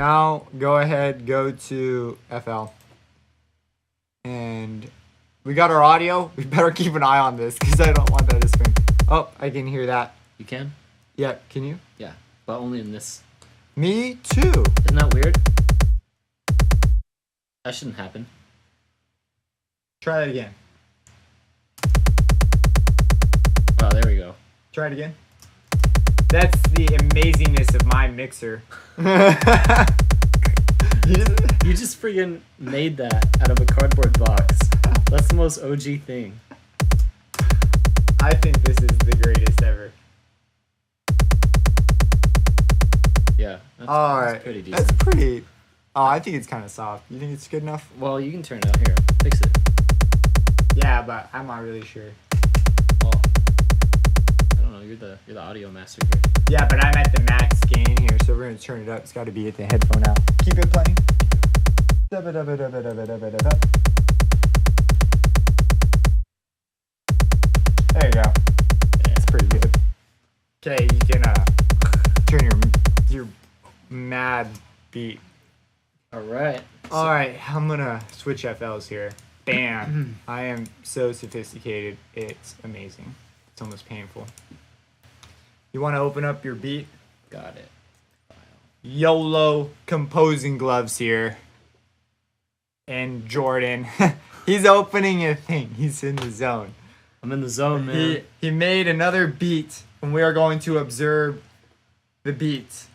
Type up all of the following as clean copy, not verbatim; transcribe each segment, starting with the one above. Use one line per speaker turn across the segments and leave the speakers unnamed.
Now go ahead, go to FL. And we got our audio. We better keep an eye on this because I don't want that to swing. Oh, I can hear that.
You can?
Yeah, can you?
Yeah, but only in this.
Me too.
Isn't that weird? That shouldn't happen.
Try that again.
Oh, there we go.
Try it again. That's the amazingness of my mixer.
You just friggin' made that out of a cardboard box. That's the most OG thing.
I think this is the greatest ever.
Yeah.
Alright.
Pretty decent.
That's pretty. Oh, I think it's kind of soft. You think it's good enough?
Well, you can turn it out here. Fix it.
Yeah, but I'm not really sure.
Well, I don't know. You're the audio master here.
Yeah, but I'm at the max gain here, so we're gonna turn it up. It's got to be at the headphone out. Keep it playing. There you go. It's pretty good. Okay, you can turn your mad beat.
All right.
All right, I'm gonna switch FLs here. Bam! I am so sophisticated. It's amazing. It's almost painful. You want to open up your beat?
Got it.
YOLO composing gloves here. And Jordan, he's opening a thing. He's in the zone.
I'm in the zone, man.
He made another beat, and we are going to observe the beat.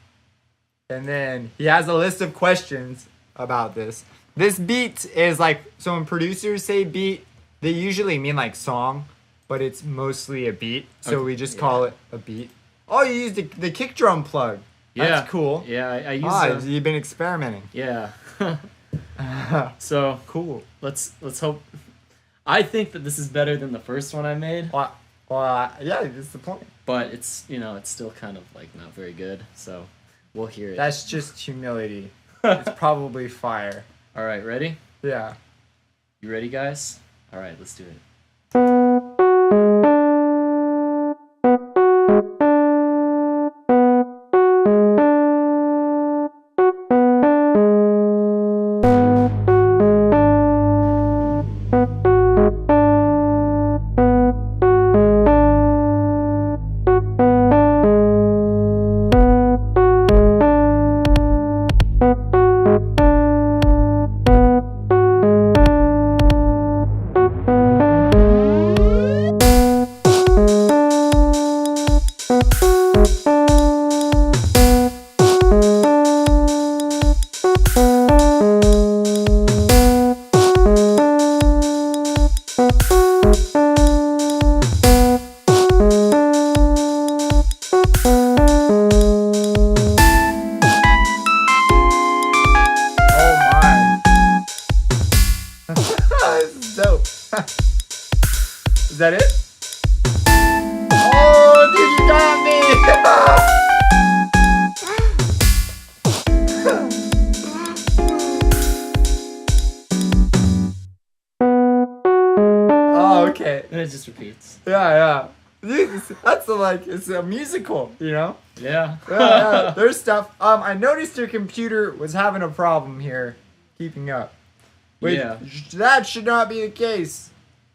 And then he has a list of questions about this. This beat is like, so when producers say beat, they usually mean like song, but it's mostly a beat. So we just call it a beat. Oh, you used the kick drum plug. That's cool.
Yeah, I use
you've been experimenting.
Yeah. So
cool.
Let's hope. I think that this is better than the first one I made.
Well, yeah, that's the point.
But it's it's still kind of like not very good. So we'll hear it.
That's just humility. It's probably fire.
All right, ready?
Yeah.
You ready, guys? All right, let's do it.
Is that it? Oh, dude, you got me! Oh, okay.
And it just repeats.
Yeah. Dude, that's it's a musical, you know?
Yeah.
Yeah. There's stuff. I noticed your computer was having a problem here keeping up. That should not be the case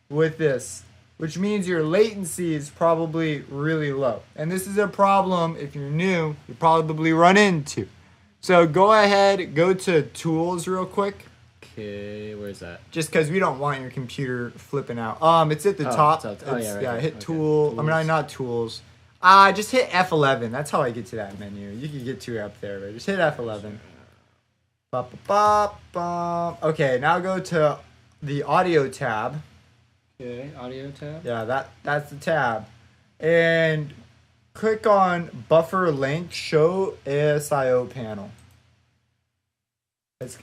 with this, which means your latency is probably really low. And this is a problem, if you're new, you probably run into. So go ahead, go to Tools real quick.
Okay, where's that?
Just because we don't want your computer flipping out. It's at the top. Hit Tool.
Tools.
Not Tools. Just hit F11. That's how I get to that menu. You can get to it up there, but just hit F11. Okay, now go to the Audio tab.
Okay, Audio tab.
Yeah, that's the tab. And click on Buffer Length Show ASIO Panel. It's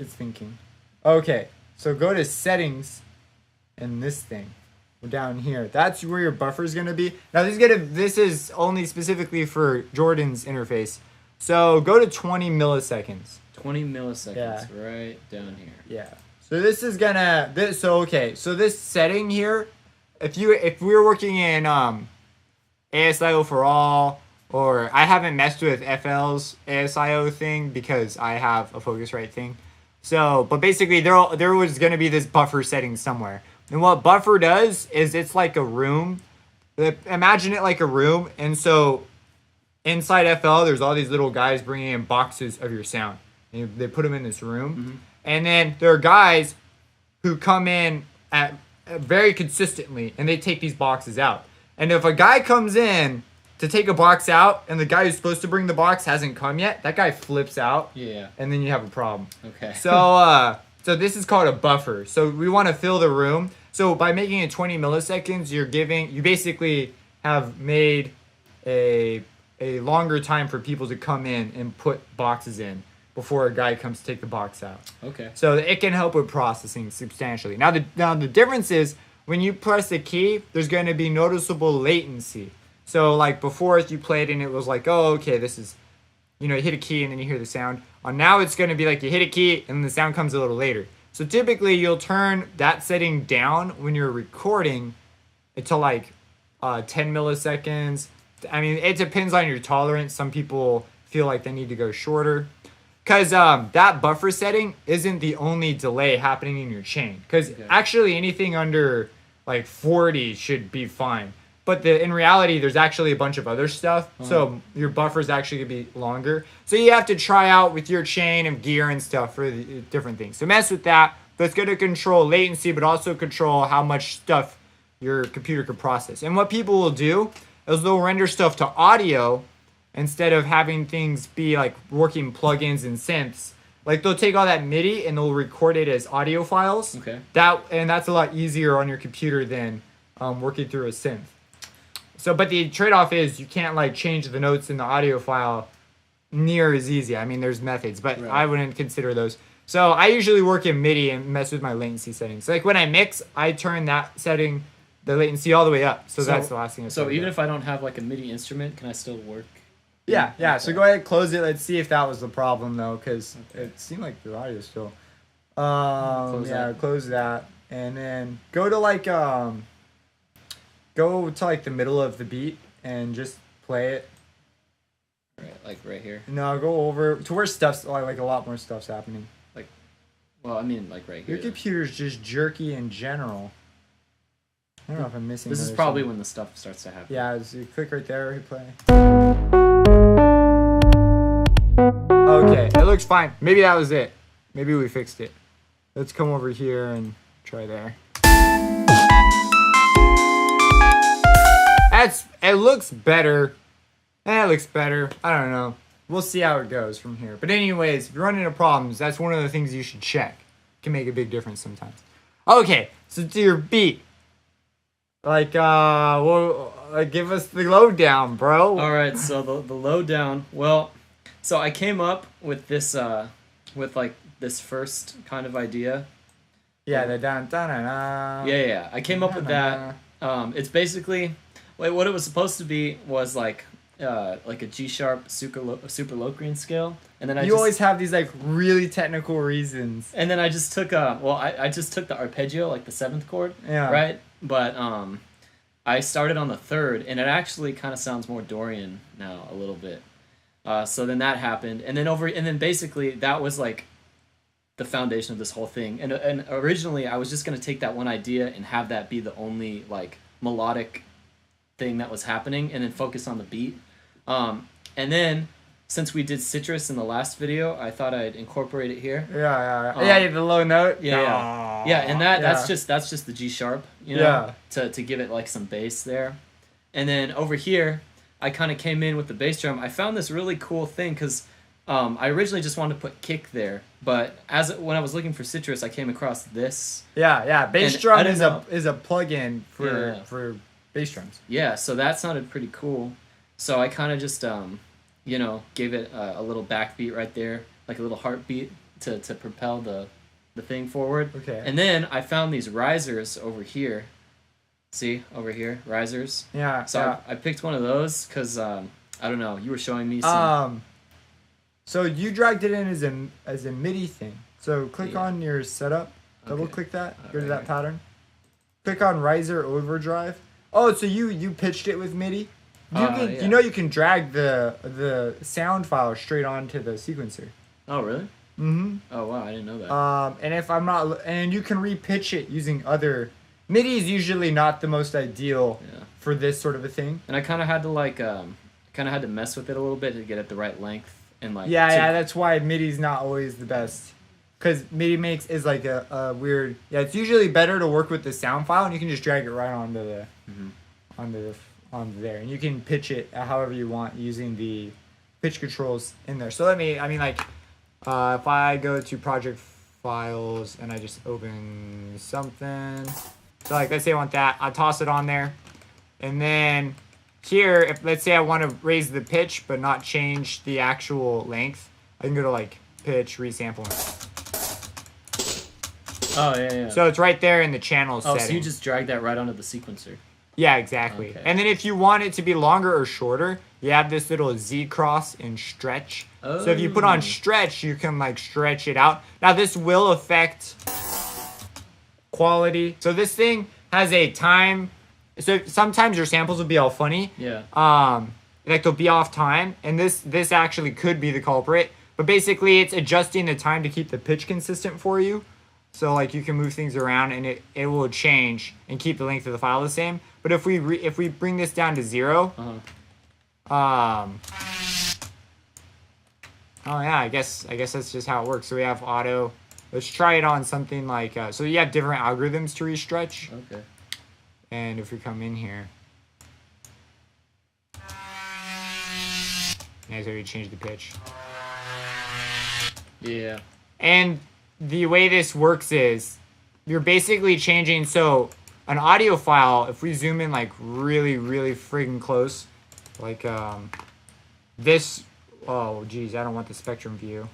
thinking. Okay, so go to Settings and this thing. We're down here. That's where your buffer is gonna be. Now this is only specifically for Jordan's interface. So go to 20 milliseconds.
20 milliseconds, right down here.
Yeah. So this is gonna so this setting here, if we were working in ASIO for all or I haven't messed with FL's ASIO thing because I have a Focusrite thing. So, but basically there was going to be this buffer setting somewhere. And what buffer does is it's like a room. Imagine it like a room. And so inside FL, there's all these little guys bringing in boxes of your sound. And they put them in this room. Mm-hmm. And then there are guys who come in at very consistently and they take these boxes out. And if a guy comes in to take a box out and the guy who's supposed to bring the box hasn't come yet, that guy flips out.
Yeah.
And then you have a problem.
Okay.
So this is called a buffer. So we want to fill the room. So by making it 20 milliseconds, you basically have made a longer time for people to come in and put boxes in before a guy comes to take the box out.
Okay.
So it can help with processing substantially. Now the difference is when you press the key, there's going to be noticeable latency. So like before, if you played and it was like, oh, okay, this is, you hit a key and then you hear the sound. Now it's going to be like you hit a key and the sound comes a little later. So typically you'll turn that setting down when you're recording to like 10 milliseconds. I mean, it depends on your tolerance. Some people feel like they need to go shorter. Because that buffer setting isn't the only delay happening in your chain. Because actually anything under like 40 should be fine. But in reality, there's actually a bunch of other stuff. So your buffer's actually going to be longer. So you have to try out with your chain and gear and stuff for the different things. So mess with that. That's going to control latency, but also control how much stuff your computer can process. And what people will do is they'll render stuff to audio instead of having things be like working plugins and synths. Like they'll take all that MIDI and they'll record it as audio files.
Okay.
That's a lot easier on your computer than working through a synth. So, but the trade-off is you can't like change the notes in the audio file near as easy. I mean, there's methods, but I wouldn't consider those. So I usually work in MIDI and mess with my latency settings. Like when I mix, I turn that setting, the latency all the way up. So that's the last thing.
So even if I don't have like a MIDI instrument, can I still work?
Yeah. Okay. So go ahead, close it. Let's see if that was the problem though, because it seemed like the audio still. Close that, and then go to like the middle of the beat and just play it.
Right, like right here.
No, go over to where stuff's like a lot more stuff's happening.
Like, well, I mean like right here.
Your computer's just jerky in general. I don't know if I'm missing.
This is probably when the stuff starts to happen.
Yeah, so you click right there, hit play. Okay, it looks fine. Maybe that was it. Maybe we fixed it. Let's come over here and try there. It looks better. It looks better. I don't know. We'll see how it goes from here. But anyways, if you're running into problems, that's one of the things you should check. It can make a big difference sometimes. Okay, so to your beat. Like, give us the lowdown, bro.
All right, so the lowdown. Well, so I came up with this, with like this first kind of idea.
Yeah, the dun dun dun.
Yeah. I came up with that. It's basically, what it was supposed to be was like a G sharp super low scale, and then
you always have these like really technical reasons.
And then I just took I just took the arpeggio, like the 7th chord. Yeah. Right. But I started on the 3rd, and it actually kind of sounds more Dorian now a little bit. So then that happened, and then basically that was like the foundation of this whole thing. And originally I was just gonna take that one idea and have that be the only like melodic thing that was happening, and then focus on the beat. And then since we did Citrus in the last video, I thought I'd incorporate it here.
Yeah, the low note.
Yeah, and that's just the G sharp, to give it like some bass there. And then over here, I kind of came in with the bass drum. I found this really cool thing because I originally just wanted to put kick there, but when I was looking for Citrus, I came across this.
Yeah, bass drum is a plugin for bass drums.
Yeah, so that sounded pretty cool. So I kind of just gave it a little backbeat right there, like a little heartbeat to propel the thing forward.
Okay.
And then I found these risers over here. See, over here, risers.
Yeah.
So I picked one of those because I don't know. You were showing me some.
So you dragged it in as a MIDI thing. So click on your setup. Double click that. Go to that pattern. Click on riser overdrive. Oh, so you pitched it with MIDI? You can drag the sound file straight onto the sequencer.
Oh, really?
Mm-hmm.
Oh, wow, I didn't know that.
And if I'm not, and you can repitch it using other. MIDI is usually not the most ideal for this sort of a thing.
And I kind of had to mess with it a little bit to get it the right length and like.
Yeah, that's why MIDI's not always the best. Because MIDI is like a weird. Yeah, it's usually better to work with the sound file, and you can just drag it right onto the, onto there, and you can pitch it however you want using the pitch controls in there. So if I go to project files and I just open something, so like let's say I want that, I toss it on there, and then here, if let's say I want to raise the pitch but not change the actual length, I can go to like pitch resampling.
Oh yeah.
So it's right there in the channel setting.
So you just drag that right onto the sequencer.
Yeah, exactly. Okay. And then if you want it to be longer or shorter, you have this little Z cross and stretch. Oh. So if you put on stretch, you can like stretch it out. Now this will affect quality. So this thing has a time. So sometimes your samples will be all funny.
Yeah.
Like they'll be off time, and this actually could be the culprit. But basically, it's adjusting the time to keep the pitch consistent for you. So like you can move things around and it will change and keep the length of the file the same. But if we bring this down to 0, oh yeah, I guess that's just how it works. So we have auto. Let's try it on something like so you have different algorithms to restretch.
Okay.
And if we come in here, that's how we change the pitch.
Yeah.
And the way this works is you're basically changing. So an audio file, if we zoom in like really, really friggin' close, like this, oh geez, I don't want the spectrum view.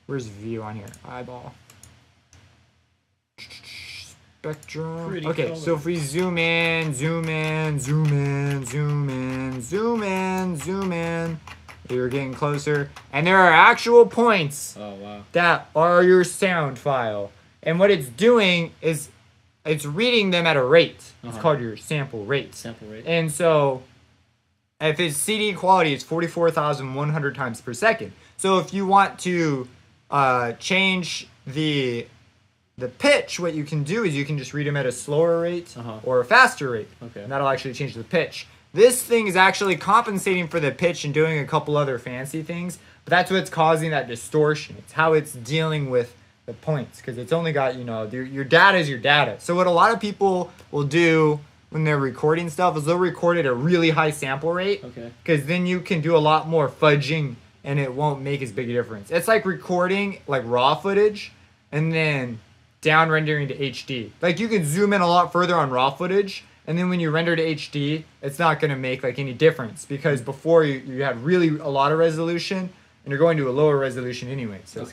Where's view on here? Eyeball. Spectrum.
Pretty
okay,
color.
So if we zoom in, zoom in, zoom in, zoom in, zoom in, zoom in, you're getting closer, and there are actual points that are your sound file. And what it's doing is it's reading them at a rate. It's called your sample rate.
Sample rate.
And so if it's CD quality, it's 44,100 times per second. So if you want to change the pitch, what you can do is you can just read them at a slower rate or a faster rate.
Okay.
And that'll actually change the pitch. This thing is actually compensating for the pitch and doing a couple other fancy things, but that's what's causing that distortion. It's how it's dealing with the points, because it's only got, your data is your data. So what a lot of people will do when they're recording stuff is they'll record at a really high sample rate, because then you can do a lot more fudging and it won't make as big a difference. It's like recording like raw footage and then down rendering to HD. Like you can zoom in a lot further on raw footage, and then when you render to HD, it's not going to make like any difference, because before you had really a lot of resolution, and you're going to a lower resolution anyway. So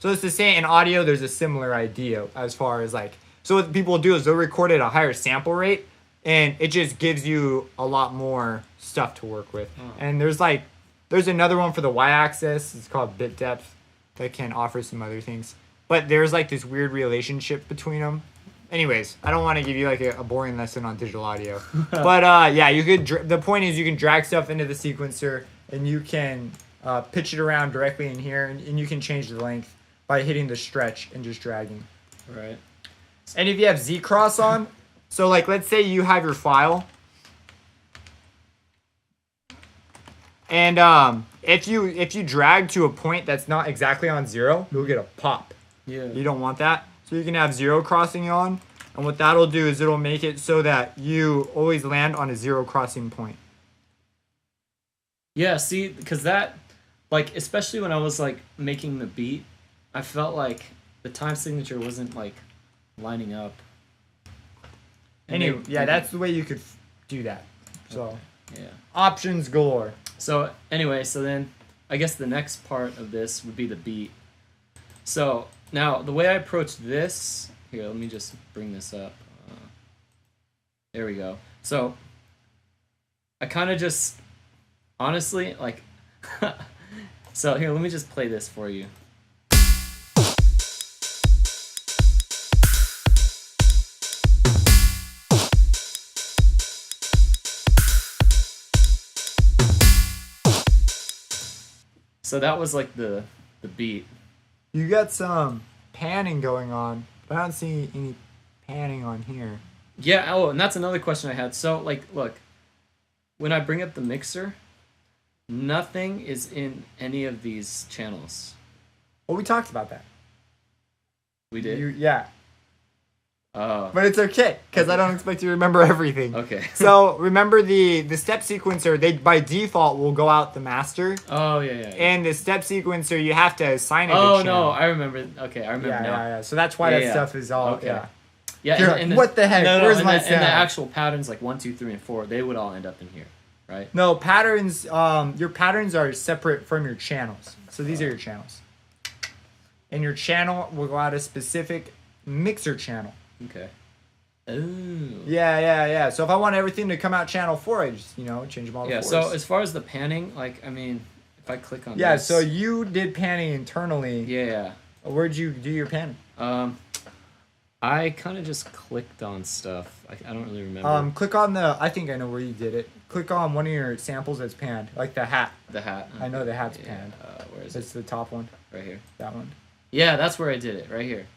it's the same in audio. There's a similar idea as far as like, so what people do is they'll record at a higher sample rate, and it just gives you a lot more stuff to work with. And there's another one for the y-axis. It's called bit depth that can offer some other things, but there's like this weird relationship between them. Anyways, I don't want to give you like a boring lesson on digital audio, but yeah, you could. The point is, you can drag stuff into the sequencer, and you can pitch it around directly in here, and you can change the length by hitting the stretch and just dragging.
Right.
And if you have Z cross on, so like let's say you have your file, and if you drag to a point that's not exactly on 0, you'll get a pop.
Yeah.
You don't want that. So you can have 0 crossing on, and what that'll do is it'll make it so that you always land on a 0 crossing point.
Yeah, see, because that, like, especially when I was, like, making the beat, I felt like the time signature wasn't, like, lining up.
Anyway, yeah, that's the way you could do that. So,
yeah.
Options galore.
So, anyway, so then I guess the next part of this would be the beat. So, now, the way I approach this... Here, let me just bring this up. There we go. So, I kind of just... Honestly, like... So, here, let me just play this for you. So that was like the beat.
You got some panning going on, but I don't see any panning on here.
Yeah, oh, and that's another question I had. So, like, look, when I bring up the mixer, nothing is in any of these channels.
Well, we talked about that.
We did?
Yeah.
Oh.
But it's okay, because I don't expect you to remember everything.
Okay.
So, remember the step sequencer, they by default will go out the master.
Oh, yeah.
And the step sequencer, you have to assign it to
Oh,
channel.
no, I remember. Okay, I remember now.
Yeah. So that's why that stuff is all,
okay.
yeah.
Yeah,
and what the heck?
No,
Where's my sound?
And the actual patterns, like 1, 2, 3, and 4, they would all end up in here, right?
No, patterns, your patterns are separate from your channels. So these are your channels. And your channel will go out a specific mixer channel.
Okay. Oh.
Yeah. So if I want everything to come out channel 4, I just, change them all to 4s.
Yeah, so as far as the panning, like, I mean, if I click on this.
Yeah, so you did panning internally.
Yeah.
Where'd you do your panning?
I kind of just clicked on stuff. I don't really remember.
Click on I think I know where you did it. Click on one of your samples that's panned, like the hat.
The hat.
I know the hat's panned.
Where is it?
It's the top one.
Right here.
That one.
Yeah, that's where I did it, right here.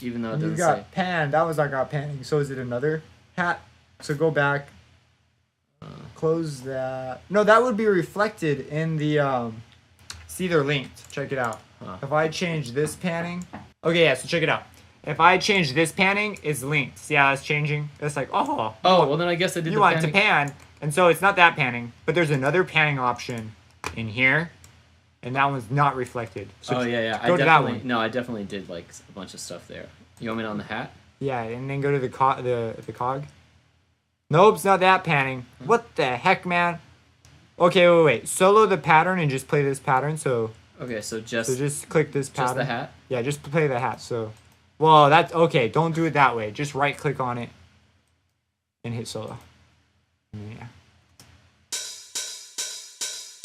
Even though it doesn't
You got
say.
panned. That was I got panning. So is it another hat? So go back. Close that. No, that would be reflected in the. See, they're linked. Check it out.
Huh.
If I change this panning. Okay, yeah. So check it out. If I change this panning, it's linked. See how it's changing? It's like, oh.
Oh, well then I guess I did
you
the
want
panning.
to pan, and so it's not that panning, but there's another panning option in here, and that one's not reflected. So
yeah.
Go to that one.
No, I definitely did like a bunch of stuff there. You want me on the hat?
Yeah, and then go to the cog. Nope, it's not that panning. What the heck, man? Okay, wait. Solo the pattern and just play this pattern. So.
Okay, so just
click this pattern.
Just the hat?
Yeah, just play the hat. So. Well, that's okay. Don't do it that way. Just right click on it and hit solo. Yeah.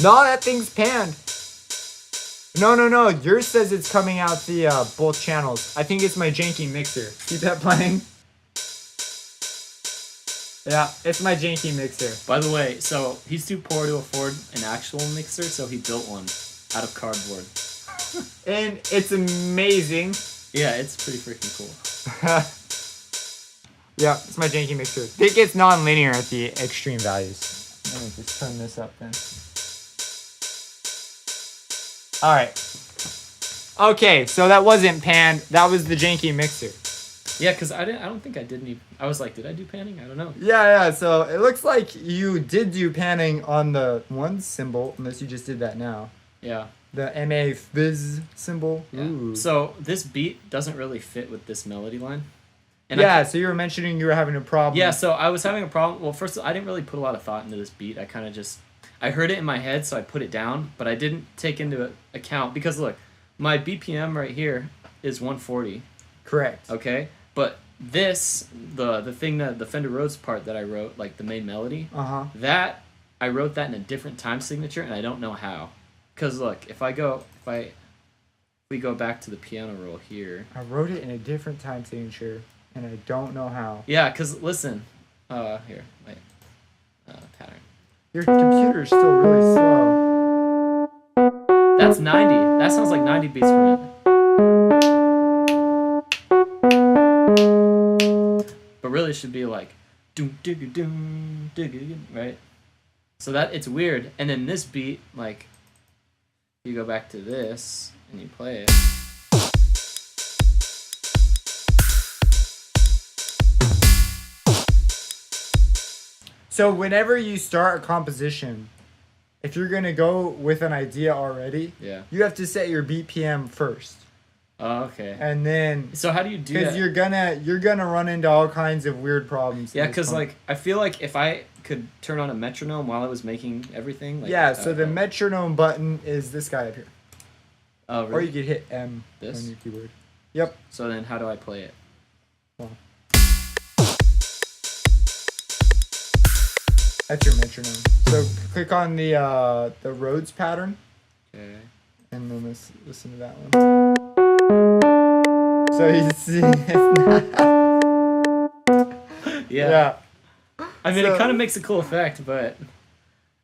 No, that thing's panned. No. Yours says it's coming out the both channels. I think it's my janky mixer. Keep that playing. Yeah, it's my janky mixer.
By the way, so he's too poor to afford an actual mixer, so he built one out of cardboard.
And it's amazing.
Yeah, it's pretty freaking cool.
Yeah, it's my janky mixer. It gets non-linear at the extreme values. Let me just turn this up then. Alright. Okay, so that wasn't panned. That was the janky mixer.
Yeah, because I don't think I did any. I was like, did I do panning? I don't know.
Yeah, so it looks like you did do panning on the one symbol, unless you just did that now.
Yeah.
The MA Fizz symbol.
Yeah.
Ooh.
So this beat doesn't really fit with this melody line. And
yeah, so you were mentioning you were having a problem.
Yeah, so I was having a problem. Well, first, I didn't really put a lot of thought into this beat. I kind of just, I heard it in my head, so I put it down, but I didn't take into account, because look, my BPM right here is 140.
Correct.
Okay? But this, the thing that, the Fender Rhodes part that I wrote, like the main melody, that, I wrote that in a different time signature, and I don't know how. Because look, if we go back to the piano roll here.
I wrote it in a different time signature, and I don't know how.
Yeah, because listen. Here, wait. Pattern.
Your computer's still really slow.
That's 90. That sounds like 90 beats per minute. But really it should be like doom digga doom digga, right? So that it's weird. And then this beat, like, you go back to this and you play it.
So whenever you start a composition, if you're gonna go with an idea already,
Yeah.
you have to set your BPM first.
Oh, okay.
And then
So how do you do that?
because you're gonna run into all kinds of weird problems.
Yeah, because like I feel like if I could turn on a metronome while I was making everything. Like,
yeah, so the metronome button is this guy up here.
Oh, really?
Or you could hit M
This?
on your keyboard. Yep.
So then how do I play it?
Well, that's your metronome. So click on the Rhodes pattern.
Okay.
And then let's listen to that one. So you see, it's not.
Yeah. I mean,
So-
it kind of makes a cool effect, but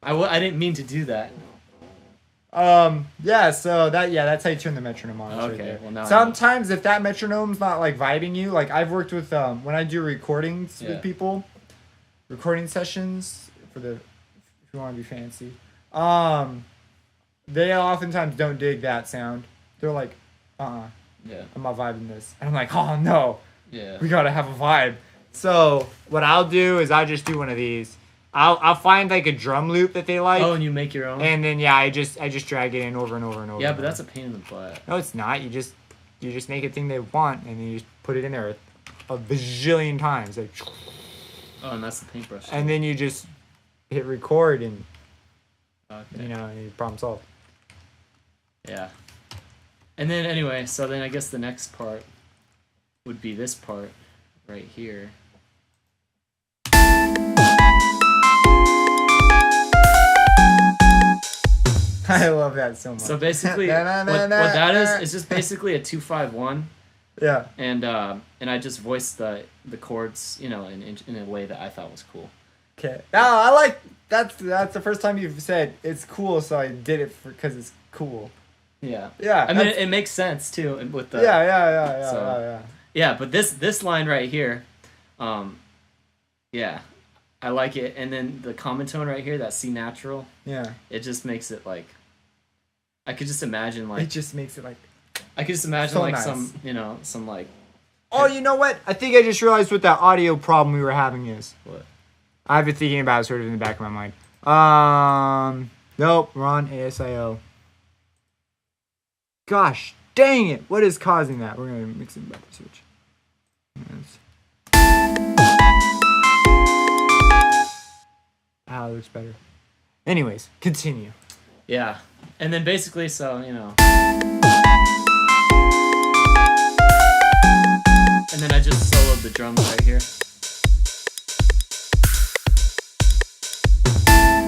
I didn't mean to do that.
Yeah, so that's how you turn the metronome on.
Okay,
right there.
well, now I
Sometimes if that metronome's not like vibing you, like I've worked with when I do recordings with people, recording sessions if you want to be fancy. They oftentimes don't dig that sound. They're like, yeah, I'm not vibing this. And I'm like, oh no, we gotta have a vibe. So what I'll do is I'll just do one of these. I'll find like a drum loop that they like.
Oh, and you make your own.
And then I just drag it in over and over and over.
Yeah, but that's a pain in the butt.
No, it's not. You just make a thing they want, and then you just put it in there a bajillion times. Like,
and that's the paintbrush.
And then you just hit record, and
okay.
You problem solved.
Yeah. And then anyway, so then I guess the next part would be this part right here.
I love that so much.
So basically, what that is just basically a 2-5-1.
Yeah.
And I just voiced the chords, in a way that I thought was cool.
Okay. Now I like that's the first time you've said it's cool, so I did it because it's cool.
Yeah.
Yeah.
I mean, it makes sense too with the.
Yeah.
Yeah, but this line right here, yeah, I like it, and then the common tone right here, that C natural.
Yeah.
It just makes it like. I could just imagine like.
It just makes it like.
I could just imagine
so
like
nice.
some like.
Oh, you know what? I think I just realized what that audio problem we were having is.
What?
I've been thinking about it sort of in the back of my mind. Nope, we're on ASIO. Gosh, dang it! What is causing that? We're gonna mix it back to switch. It looks better. Anyways, continue.
Yeah, and then basically, so and then I just soloed the drums right here.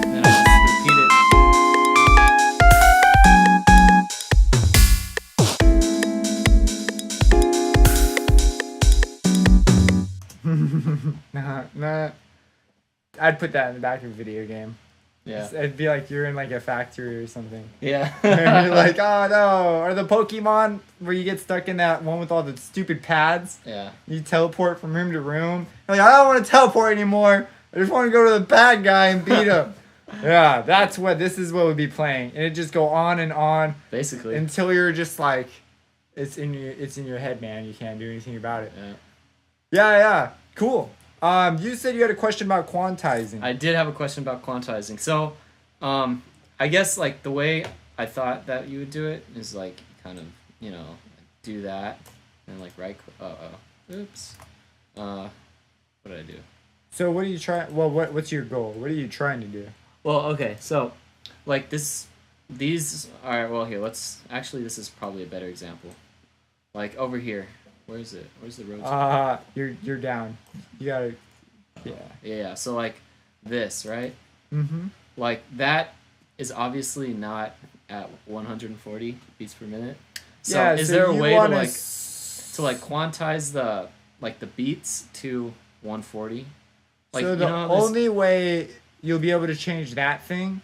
And then I just repeat it.
Nah. I'd put that in the back of a video game.
Yeah.
It'd be like you're in like a factory or something.
Yeah.
You're like, oh no. Or the Pokemon where you get stuck in that one with all the stupid pads.
Yeah.
You teleport from room to room. You're like, I don't want to teleport anymore. I just want to go to the bad guy and beat him. Yeah, this is what would be playing. And it just go on and on.
Basically.
Until you're just like, it's in your head, man. You can't do anything about it. Yeah. Cool. You said you had a question about quantizing.
I did have a question about quantizing. So, I guess like the way I thought that you would do it is like kind of do that and like oops. What did I do?
So what are you trying? Well, what's your goal? What are you trying to do?
Well, okay. So, like these are here. This is probably a better example. Like over here. Where is it? Where's the road?
You're down. You gotta. Yeah.
Yeah. So like this, right?
Mm-hmm.
Like that is obviously not at 140 beats per minute. So is there a way to quantize the beats to 140? Like,
so the only way you'll be able to change that thing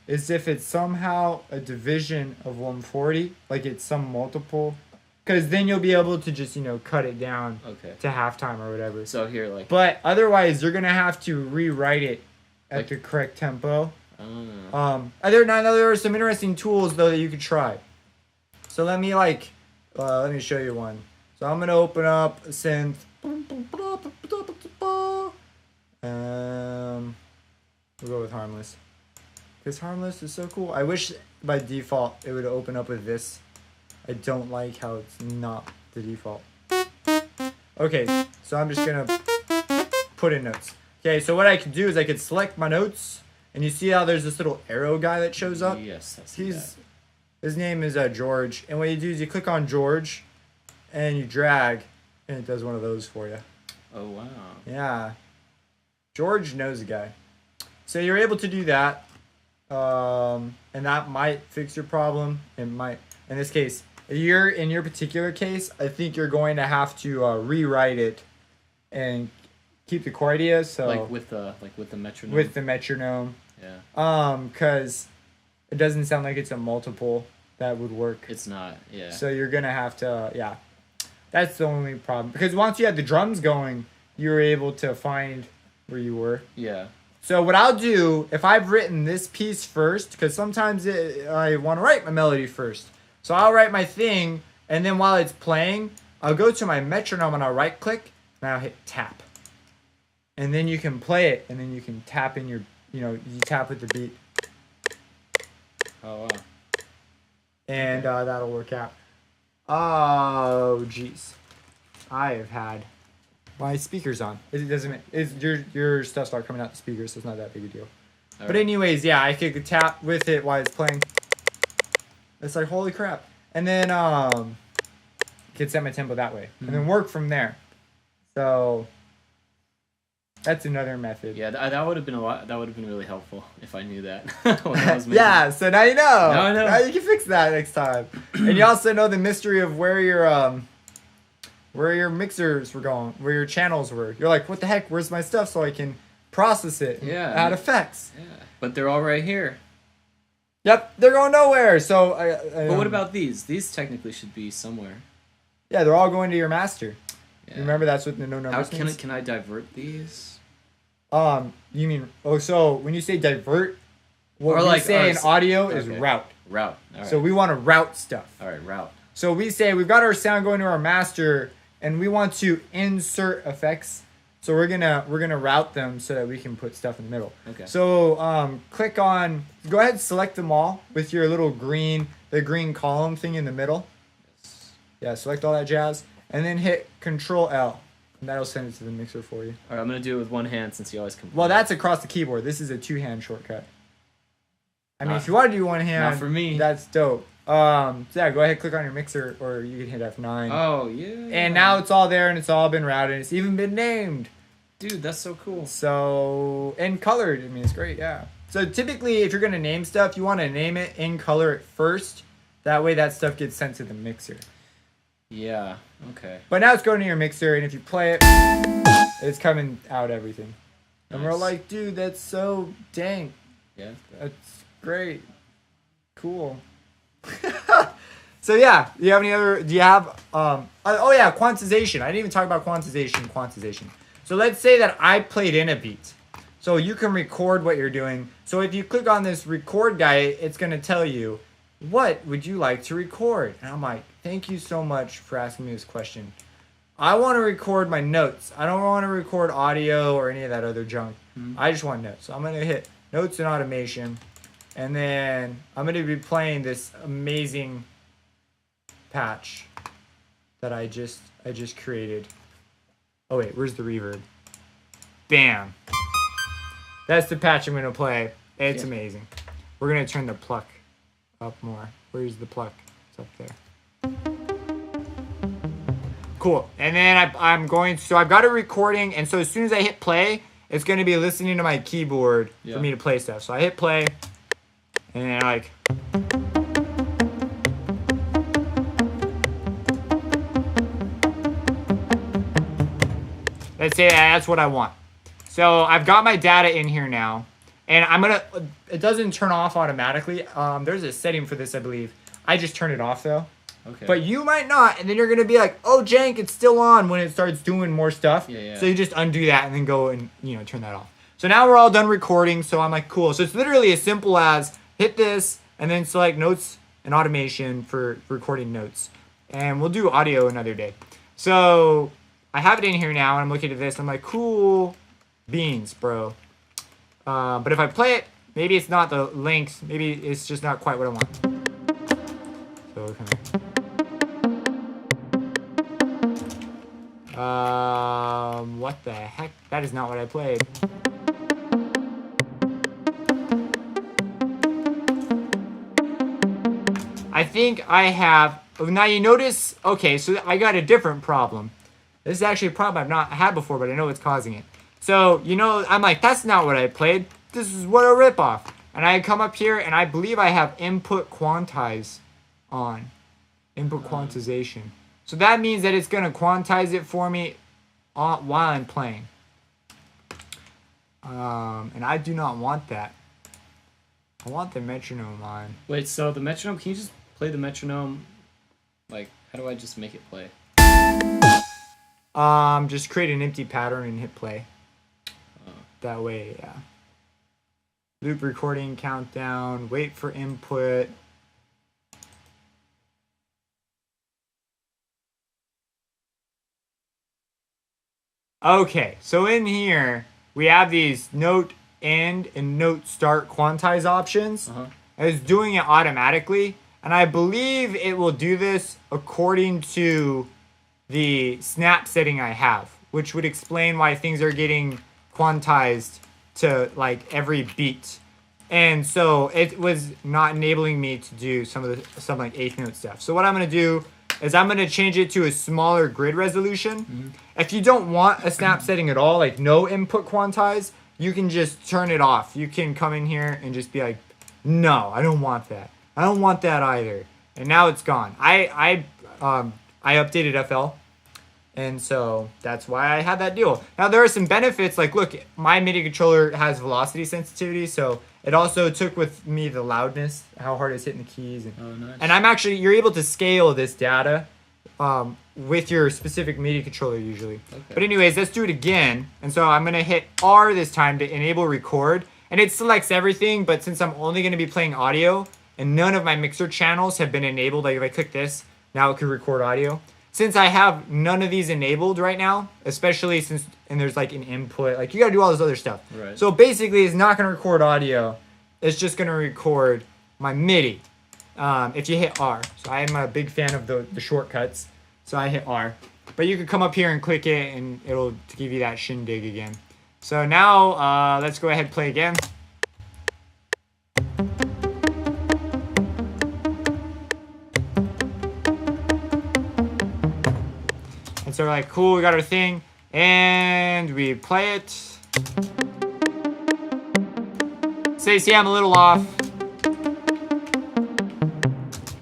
is if it's somehow a division of 140, like it's some multiple. Because then you'll be able to just, cut it down to halftime or whatever.
So here,
But otherwise, you're going to have to rewrite it at the correct tempo. There are some interesting tools, though, that you could try. So let me, let me show you one. So I'm going to open up a synth. We'll go with Harmless. Because Harmless is so cool. I wish by default it would open up with this. I don't like how it's not the default. Okay, so I'm just gonna put in notes. Okay, so what I could do is I could select my notes, and you see how there's this little arrow guy that shows up?
Yes, I see that.
His name is George, and what you do is you click on George, and you drag, and it does one of those for you.
Oh, wow.
Yeah. George knows a guy. So you're able to do that, and that might fix your problem. It might, in this case. In your particular case, I think you're going to have to rewrite it and keep the chord idea. So
with the metronome.
With the metronome.
Yeah.
Because it doesn't sound like it's a multiple that would work.
It's not, yeah.
So you're going to have to, yeah. That's the only problem. Because once you had the drums going, you were able to find where you were.
Yeah.
So what I'll do, if I've written this piece first, because sometimes I want to write my melody first. So I'll write my thing, and then while it's playing, I'll go to my metronome and I'll right click, and I'll hit tap. And then you can play it, and then you can tap in your, you tap with the beat.
Oh, wow.
And that'll work out. Oh, jeez. I have had my speakers on. It doesn't. It's your stuff start coming out the speakers, so it's not that big a deal. All but anyways, yeah, I could tap with it while it's playing. It's like holy crap, and then could set my tempo that way, and then work from there. So that's another method.
Yeah, that would have been a lot. That would have been really helpful if I knew that. When I was
yeah, so now you know.
Now I know.
Now you can fix that next time. And you also know the mystery of where your mixers were going, where your channels were. You're like, what the heck? Where's my stuff so I can process it? And add effects.
Yeah, but they're all right here.
Yep, they're going nowhere. So
but what about these? These technically should be somewhere.
Yeah, they're all going to your master.
Yeah.
You remember that's what the no numbers means?
Can I divert these?
You mean so when you say divert, what we say in audio is route.
Route. All right.
So we want to route stuff.
All right, route.
So we say we've got our sound going to our master, and we want to insert effects. So we're gonna route them so that we can put stuff in the middle.
Okay.
So go ahead and select them all with your little green column thing in the middle.
Yes.
Yeah, select all that jazz, and then hit Control L. And that'll send it to the mixer for you.
All right, I'm going to do it with one hand since you always complain.
Well, that's across the keyboard. This is a two-hand shortcut. I mean, if you want to do one hand,
not for me.
That's dope. So yeah, go ahead, click on your mixer, or you can hit F9.
Oh, yeah.
And now it's all there, and it's all been routed. It's even been named.
Dude, that's so cool.
So, and colored. I mean, it's great, yeah. So typically, if you're going to name stuff, you want to name it in color at first. That way that stuff gets sent to the mixer.
Yeah, okay.
But now it's going to your mixer, and if you play it, it's coming out everything. And we're like, dude, that's so dang.
Yeah.
That's great. Cool. So yeah, do you have quantization. I didn't even talk about quantization. So let's say that I played in a beat. So you can record what you're doing. So if you click on this record guy, it's going to tell you, what would you like to record? And I'm like, thank you so much for asking me this question. I want to record my notes. I don't want to record audio or any of that other junk. I just want notes. So I'm going to hit notes and automation. And then I'm going to be playing this amazing patch that I just created. Oh wait, where's the reverb? Bam. That's the patch I'm going to play. It's amazing. We're going to turn the pluck up more. Where's the pluck? It's up there. Cool. And then I've got a recording, and so as soon as I hit play, it's going to be listening to my keyboard for me to play stuff. So I hit play, and then let's say that's what I want. So I've got my data in here now, and it doesn't turn off automatically. There's a setting for this, I believe. I just turn it off though.
Okay.
But you might not, and then you're gonna be like, "Oh, jank, it's still on" when it starts doing more stuff.
Yeah.
So you just undo that and then go and turn that off. So now we're all done recording. So I'm like, cool. So it's literally as simple as hit this and then select notes and automation for recording notes, and we'll do audio another day. So I have it in here now, and I'm looking at this. I'm like, cool beans, bro. But if I play it, maybe it's not the length. Maybe it's just not quite what I want. So come here. What the heck? That is not what I played. I think I have. Now you notice. Okay, so I got a different problem. This is actually a problem I've not had before, but I know it's causing it. So I'm like, that's not what I played. This is what a ripoff. And I come up here, and I believe I have input quantize on. Input quantization. So that means that it's going to quantize it for me while I'm playing. And I do not want that. I want the metronome on.
Wait, so the metronome, can you just play the metronome? Like, how do I just make it play?
Just create an empty pattern and hit play. That way, yeah. Loop recording countdown, wait for input. Okay, so in here, we have these note end and note start quantize options. It's doing it automatically, and I believe it will do this according to the snap setting I have, which would explain why things are getting quantized to like every beat. And so it was not enabling me to do some like eighth note stuff. So what I'm gonna do is I'm gonna change it to a smaller grid resolution. If you don't want a snap setting at all, like no input quantize, you can just turn it off. You can come in here and just be like, no, I don't want that. I don't want that either. And now it's gone. I updated FL. And so that's why I had that deal. Now there are some benefits, like look, my MIDI controller has velocity sensitivity, so it also took with me the loudness, how hard it's hitting the keys. And,
nice.
And you're able to scale this data with your specific MIDI controller usually. Okay. But anyways, let's do it again. And so I'm gonna hit R this time to enable record. And it selects everything, but since I'm only gonna be playing audio and none of my mixer channels have been enabled, like if I click this, now it could record audio. Since I have none of these enabled right now, especially and there's like an input, like you gotta do all this other stuff.
Right.
So basically it's not gonna record audio, it's just gonna record my MIDI if you hit R. So I am a big fan of the shortcuts, so I hit R. But you can come up here and click it and it'll give you that shindig again. So now let's go ahead and play again. And so we're like, cool, we got our thing, and we play it. So you see I'm a little off.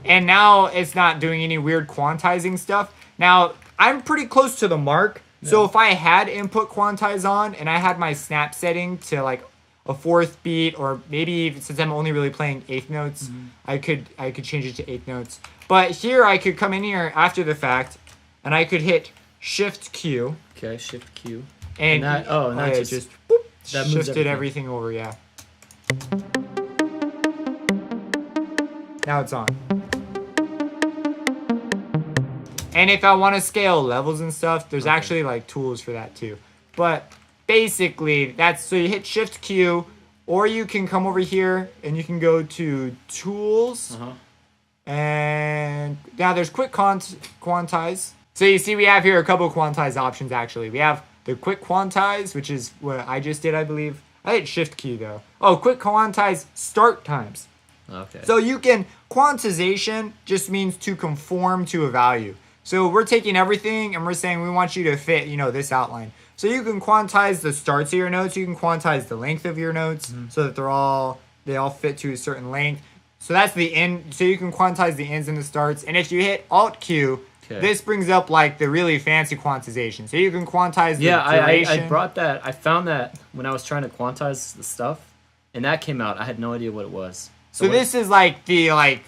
And now it's not doing any weird quantizing stuff. Now, I'm pretty close to the mark. Yeah. So if I had input quantize on, and I had my snap setting to like a fourth beat, or maybe since I'm only really playing eighth notes, I could change it to eighth notes. But here I could come in here after the fact, and I could hit Shift Q.
Okay, Shift Q.
And
that,
now it just whoop, that shifted everything over, yeah. Now it's on. And if I want to scale levels and stuff, there's actually like tools for that too. But basically, so you hit Shift Q, or you can come over here and you can go to Tools. And now there's Quick Quantize. So you see we have here a couple of quantize options actually. We have the Quick Quantize, which is what I just did, I believe. I hit Shift Q though. Oh, Quick Quantize start times.
Okay.
So you can, quantization just means to conform to a value. So we're taking everything and we're saying we want you to fit, this outline. So you can quantize the starts of your notes. You can quantize the length of your notes so that they all fit to a certain length. So that's the end. So you can quantize the ends and the starts. And if you hit Alt Q, this brings up like the really fancy quantization. So you can quantize the duration.
I brought that. I found that when I was trying to quantize the stuff, and that came out. I had no idea what it was.
So this is like the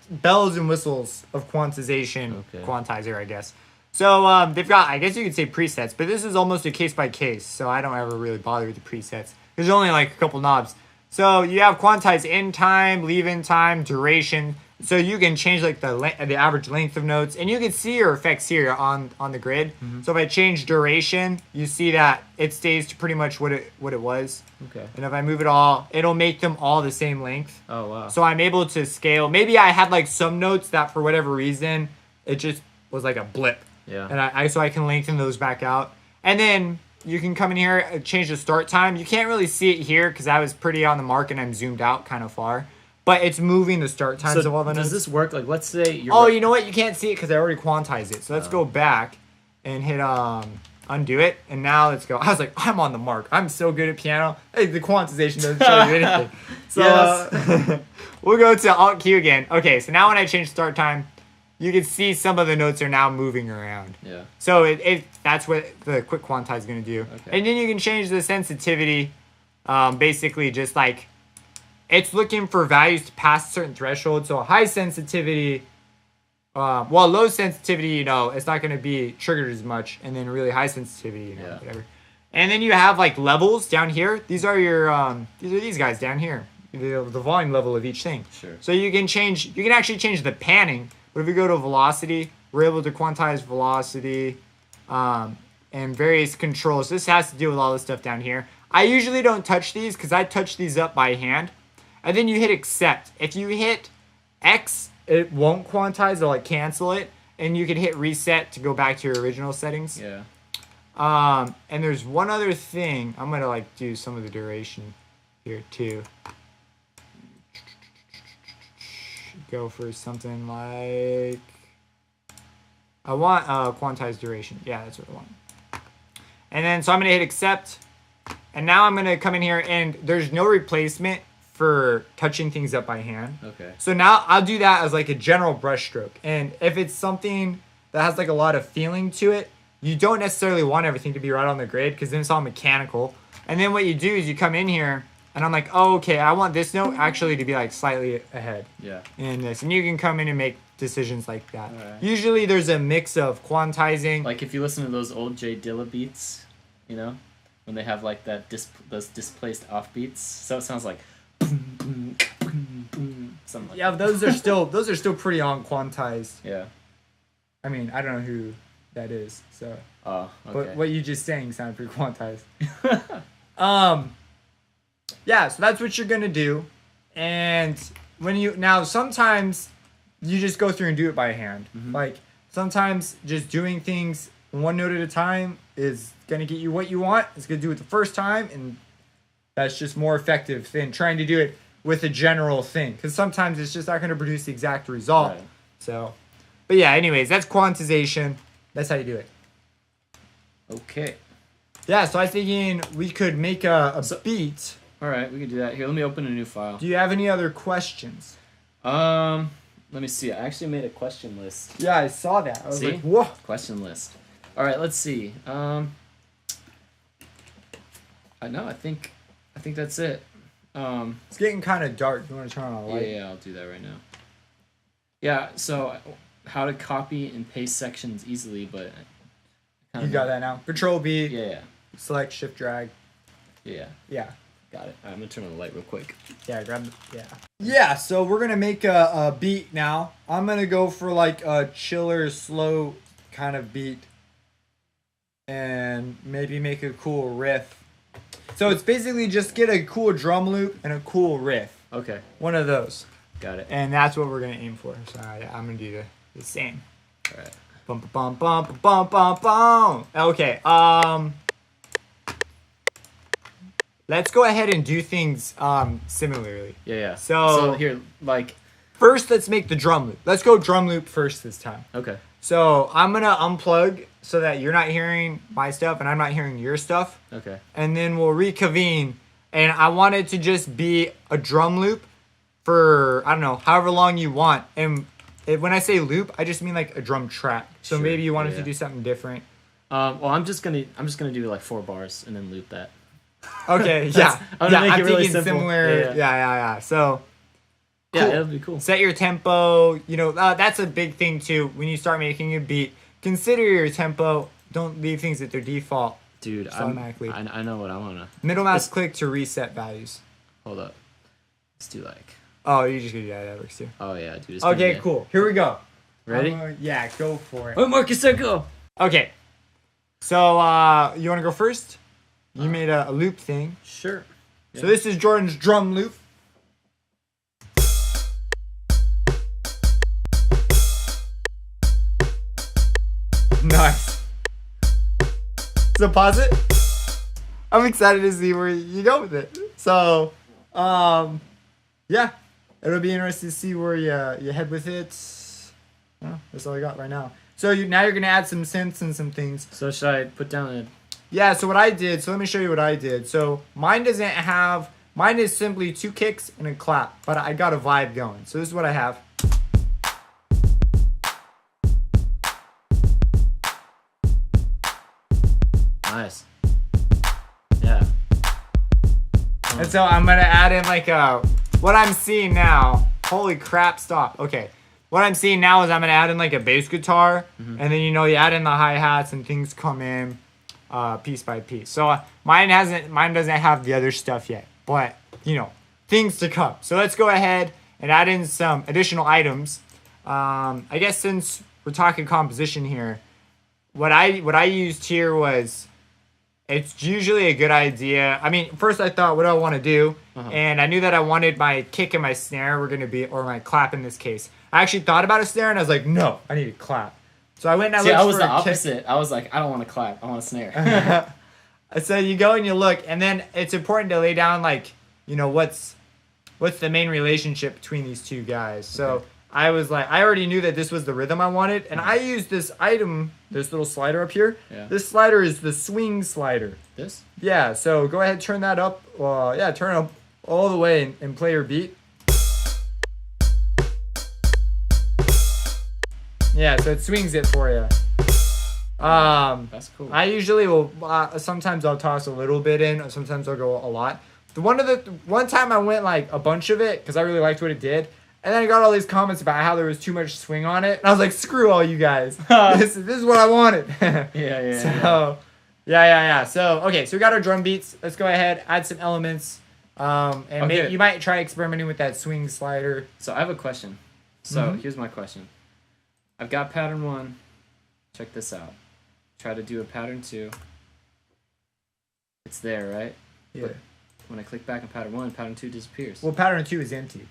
bells and whistles of quantization quantizer, I guess. So they've got, I guess you could say presets, but this is almost a case by case. So I don't ever really bother with the presets. There's only like a couple knobs. So you have quantize in time, leave in time, duration. So you can change like the average length of notes, and you can see your effects here on the grid. So if I change duration, you see that it stays to pretty much what it was.
Okay.
And if I move it all, it'll make them all the same length.
Oh wow.
So I'm able to scale. Maybe I had like some notes that for whatever reason it just was like a blip.
Yeah.
And so I can lengthen those back out. And then you can come in here, change the start time. You can't really see it here because I was pretty on the mark and I'm zoomed out kind of far. But it's moving the start times of all the notes.
Does this work? Like, let's say you're...
Oh, you know what? You can't see it because I already quantized it. So let's go back and hit undo it. And now let's go. I was like, I'm on the mark. I'm so good at piano. Hey, the quantization doesn't show you anything. So we'll go to Alt Q again. Okay, so now when I change start time, you can see some of the notes are now moving around.
Yeah.
So that's what the Quick Quantize is going to do.
Okay.
And then you can change the sensitivity, basically just like it's looking for values to pass a certain threshold. So high sensitivity, well, low sensitivity, you know, it's not going to be triggered as much. And then really high sensitivity, you know, whatever. And then you have like levels down here. These are your, these guys down here. The volume level of each thing.
Sure.
So you can actually change the panning. But if we go to velocity, we're able to quantize velocity and various controls. This has to do with all this stuff down here. I usually don't touch these because I touch these up by hand. And then you hit accept. If you hit X, it won't quantize. It'll like cancel it. And you can hit reset to go back to your original settings.
Yeah.
And there's one other thing. I'm going to like do some of the duration here too. Go for something like, I want quantized duration. Yeah, that's what I want. And then, so I'm going to hit accept. And now I'm going to come in here and there's no replacement for touching things up by hand.
Okay. So
now I'll do that as like a general brush stroke. And if it's something that has like a lot of feeling to it, you don't necessarily want everything to be right on the grid because then it's all mechanical. And then what you do is you come in here and I'm like, oh, okay, I want this note actually to be like slightly ahead.
Yeah.
In this. And you can come in and make decisions like that.
Right.
Usually there's a mix of quantizing.
Like if you listen to those old J Dilla beats, you know, when they have like that those displaced off beats. So it sounds like something like
yeah, those are still pretty on quantized.
Yeah.
I mean, I don't know who that is, so.
Oh, okay.
But what you just saying sounded pretty quantized. Yeah, so that's what you're gonna do, and sometimes you just go through and do it by hand.
Mm-hmm.
Like sometimes just doing things one note at a time is gonna get you what you want. It's gonna do it the first time, and that's just more effective than trying to do it with a general thing. Because sometimes it's just not gonna produce the exact result.
Right.
So, but yeah, anyways, that's quantization. That's how you do it.
Okay.
Yeah, so I was thinking we could make a beat.
All right, we can do that. Here, let me open a new file.
Do you have any other questions?
Let me see. I actually made a question list.
Yeah, I saw that. I was
See?
like, whoa.
Question list. All right, let's see. I think that's it.
It's getting kind of dark. You want to turn on a light?
Yeah, I'll do that right now. Yeah, so how to copy and paste sections easily, but
You got that now. Control B.
Yeah.
Select, shift, drag.
Yeah.
Yeah.
Got it. I'm gonna turn on the light real quick.
Yeah, grab the, yeah. Yeah, so we're gonna make a beat now. I'm gonna go for like a chiller, slow kind of beat. And maybe make a cool riff. So it's basically just get a cool drum loop and a cool riff.
Okay.
One of those.
Got it.
And that's what we're gonna aim for. So I'm gonna do the same.
All right.
Bum bum bum bum bum bum. Okay. Let's go ahead and do things similarly.
Yeah.
So
here, like.
First, let's make the drum loop. Let's go drum loop first this time.
Okay.
So I'm gonna unplug so that you're not hearing my stuff and I'm not hearing your stuff.
Okay.
And then we'll reconvene. And I want it to just be a drum loop for, I don't know, however long you want. And when I say loop, I just mean like a drum track. So
Sure.
maybe you wanted to do something different.
Well, I'm just gonna do like 4 bars and then loop that.
Okay, yeah.
I'm gonna make
I'm
it really
thinking
simple.
similar.
Yeah.
Yeah. So
Yeah,
cool.
it'll be cool.
Set your tempo. You know, that's a big thing too. When you start making a beat, consider your tempo. Don't leave things at their default.
Dude,
automatically.
I know what I wanna.
Middle mouse click to reset values.
Hold up. Let's do like.
Oh, you just gonna do that. That works too.
Oh yeah, dude. It's
Okay, cool. Here we go.
Ready?
Yeah, go for it.
Oh, Marcus, go.
Okay. So, you want to go first? You made a loop thing.
Sure.
So this is Jordan's drum loop. Nice. So pause it. I'm excited to see where you go with it. So, yeah, it'll be interesting to see where you head with it. Well, that's all I got right now. So now you're gonna add some synths and some things.
So should I put down a?
Yeah. So what I did. So let me show you what I did. So mine doesn't have. Mine is simply 2 kicks and a clap, but I got a vibe going. So this is what I have.
Nice. Yeah.
And so I'm gonna add in like a what I'm seeing now, holy crap, stop. Okay. What I'm seeing now is I'm going to add in like a bass guitar. And then, you add in the hi-hats and things come in piece by piece. So mine doesn't have the other stuff yet. But, things to come. So let's go ahead and add in some additional items. I guess since we're talking composition here, what I used here was, it's usually a good idea. I mean, first I thought, what do I want to do? And I knew that I wanted my kick and my snare were going to be, or my clap in this case. I actually thought about a snare and I was like, no, I need a clap. So I went and I looked for a kick.
I was the opposite. I was like, I don't want to clap. I want a snare.
So you go and you look, and then it's important to lay down like, what's the main relationship between these two guys. So I was like, I already knew that this was the rhythm I wanted, and I used this item, this little slider up here.
Yeah.
This slider is the swing slider.
This?
Yeah, so go ahead, turn that up. Turn it up all the way and play your beat. Yeah, so it swings it for you.
That's cool.
I usually will. Sometimes I'll toss a little bit in. Sometimes I'll go a lot. One time I went like a bunch of it because I really liked what it did, and then I got all these comments about how there was too much swing on it, and I was like, screw all you guys. This is what I wanted. Yeah. So okay, so we got our drum beats. Let's go ahead, add some elements, and maybe you might try experimenting with that swing slider.
So I have a question. So here's my question. I've got pattern 1. Check this out. Try to do a pattern 2. It's there, right?
Yeah.
But when I click back on pattern 1, pattern 2 disappears.
Well, pattern 2 is empty.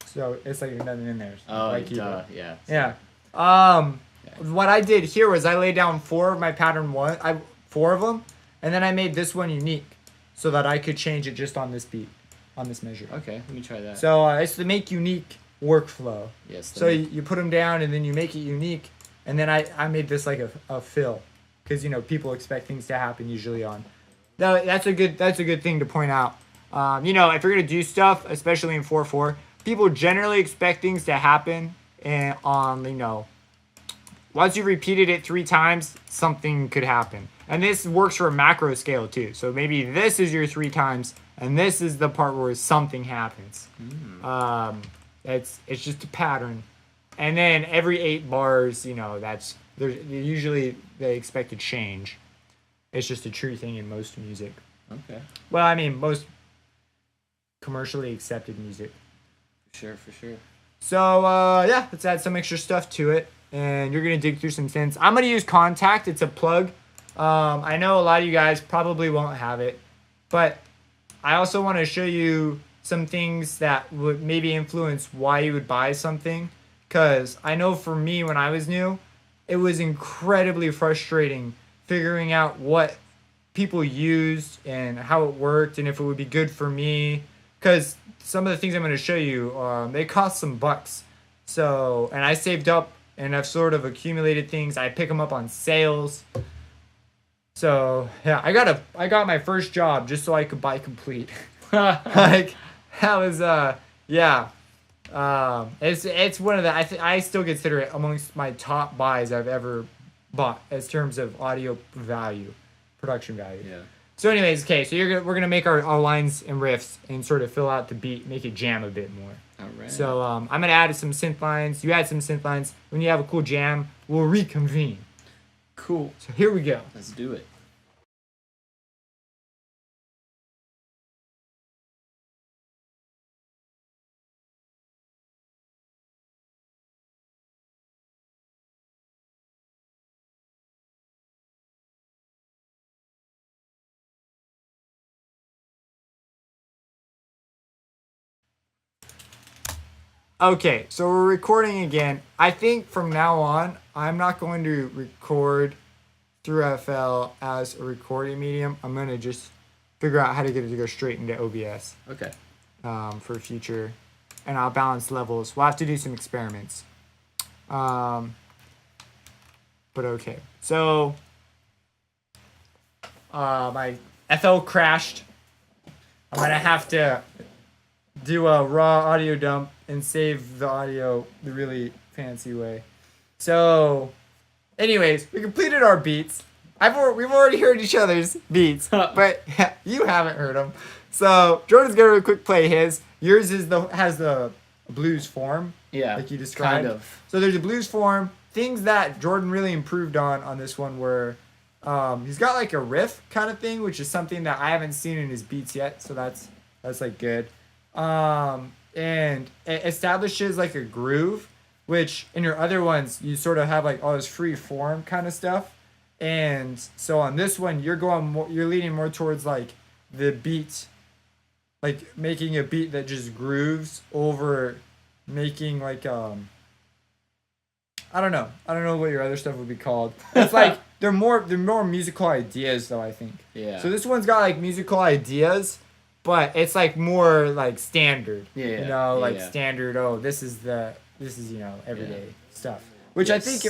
So it's like there's nothing in there.
Oh, duh. Yeah.
Yeah. What I did here was I laid down 4 of my pattern 1. 4 of them, and then I made this one unique so that I could change it just on this beat, on this measure.
Okay, let me try that.
So it's the make unique workflow.
Yes.
So you put them down and then you make it unique, and then I made this like a fill, because people expect things to happen usually on. That's a good thing to point out. If you're gonna do stuff, especially in 4/4, people generally expect things to happen, and once you've repeated it 3 times, something could happen. And this works for a macro scale too. So maybe this is your 3 times, and this is the part where something happens. It's just a pattern. And then every 8 bars, they expect to change. It's just a true thing in most music.
Okay.
Well, I mean, most commercially accepted music.
For sure.
So, let's add some extra stuff to it. And you're going to dig through some synths. I'm going to use Contact. It's a plug. I know a lot of you guys probably won't have it. But I also want to show you some things that would maybe influence why you would buy something. Because I know for me, when I was new, it was incredibly frustrating figuring out what people used and how it worked and if it would be good for me. Because some of the things I'm going to show you, they cost some bucks. So, and I saved up and I've sort of accumulated things. I pick them up on sales. So, yeah, I got my first job just so I could buy Complete. Like, that was, it's one of the, I still consider it amongst my top buys I've ever bought as terms of audio value, production value.
Yeah.
So anyways, okay, so we're gonna make our lines and riffs and sort of fill out the beat, make it jam a bit more.
All right.
So I'm gonna add some synth lines. You add some synth lines. When you have a cool jam, we'll reconvene.
Cool.
So here we go.
Let's do it.
Okay, so we're recording again. I think from now on, I'm not going to record through FL as a recording medium. I'm going to just figure out how to get it to go straight into OBS.
Okay.
For future. And I'll balance levels. We'll have to do some experiments. But okay. So, my FL crashed. I'm going to have to do a raw audio dump and save the audio the really fancy way. So, anyways, we completed our beats. We've already heard each other's beats, but you haven't heard them. So, Jordan's gonna quick play his. yours has the blues form.
Yeah.
Like you described.
Kind of.
So there's a blues form. Things that Jordan really improved on this one were, he's got like a riff kind of thing, which is something that I haven't seen in his beats yet. So that's like good. And it establishes like a groove, which in your other ones you sort of have like all this free form kind of stuff. And so on this one, you're leaning more towards like the beat, like making a beat that just grooves over making like I don't know what your other stuff would be called. It's like they're more musical ideas though, I think.
Yeah.
So this one's got like musical ideas, but it's like more like standard.
Yeah.
You know, like
yeah.
standard. Oh, this is everyday stuff. Which I think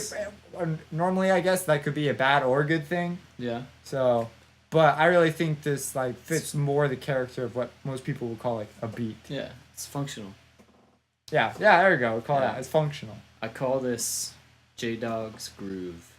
normally I guess that could be a bad or good thing.
Yeah.
So, but I really think this like fits more the character of what most people would call like a beat.
Yeah. It's functional.
Yeah. There we go. We'll call that. It's functional.
I call this J-Dog's Groove.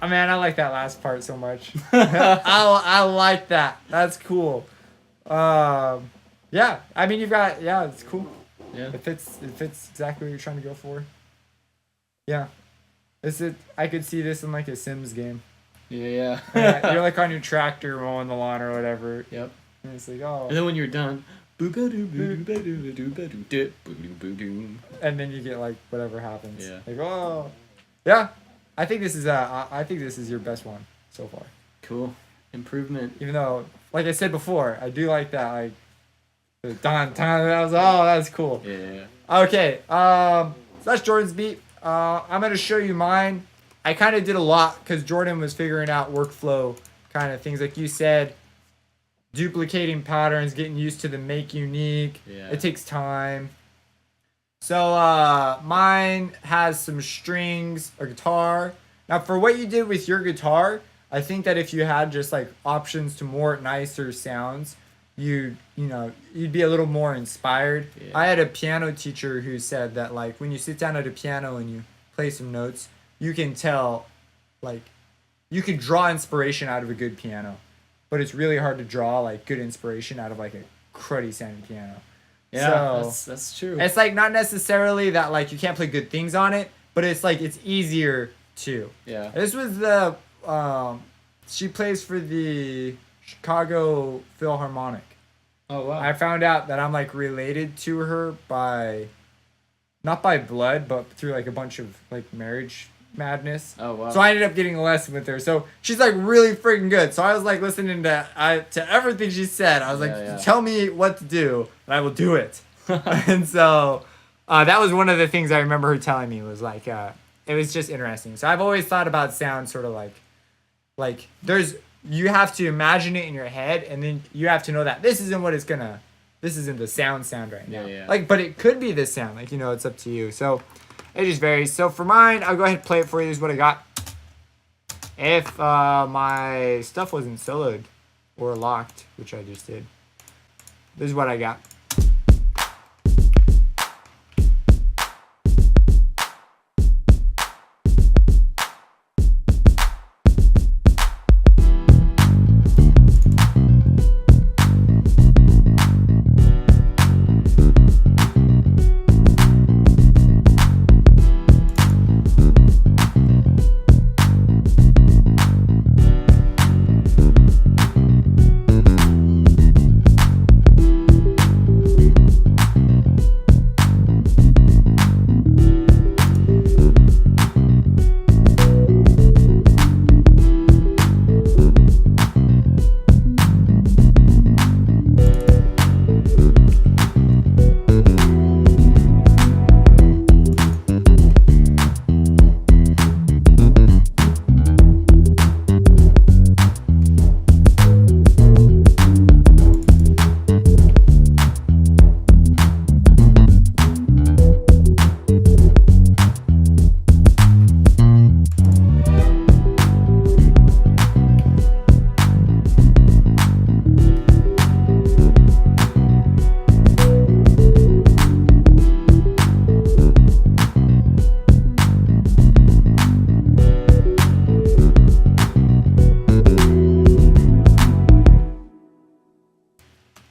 Man, I like that last part so much. I like that. That's cool. Yeah. I mean, it's cool.
Yeah.
It fits exactly what you're trying to go for. Yeah. I could see this in like a Sims game.
Yeah.
You're like on your tractor mowing the lawn or whatever.
Yep.
And it's like, oh.
And then when you're done, and
then you get like whatever happens.
Yeah.
Like, oh. Yeah. I think this is your best one so far.
Cool. Improvement.
Even though, like I said before, I do like that, like, the that's cool.
Yeah.
Okay, so that's Jordan's beat. I'm going to show you mine. I kind of did a lot because Jordan was figuring out workflow kind of things. Like you said, duplicating patterns, getting used to the make unique.
Yeah.
It takes time. So mine has some strings, a guitar. Now for what you did with your guitar, I think that if you had just like options to more nicer sounds, you'd be a little more inspired.
Yeah.
I had a piano teacher who said that like when you sit down at a piano and you play some notes, you can tell, like, you can draw inspiration out of a good piano, but it's really hard to draw like good inspiration out of like a cruddy sounding piano.
Yeah, that's true.
It's like not necessarily that like you can't play good things on it, but it's like it's easier to.
Yeah.
This was the she plays for the Chicago Philharmonic.
Oh wow.
I found out that I'm like related to her not by blood, but through like a bunch of like marriage madness.
Oh wow.
So I ended up getting a lesson with her. So she's like really freaking good. So I was like listening to everything she said. I was like, tell me what to do, and I will do it. And so that was one of the things I remember her telling me was like it was just interesting. So I've always thought about sound sort of like you have to imagine it in your head, and then you have to know that this isn't the sound right now.
Yeah.
Like, but it could be this sound. Like, it's up to you. So it just varies. So for mine, I'll go ahead and play it for you. This is what I got. If my stuff wasn't soloed or locked, which I just did, this is what I got.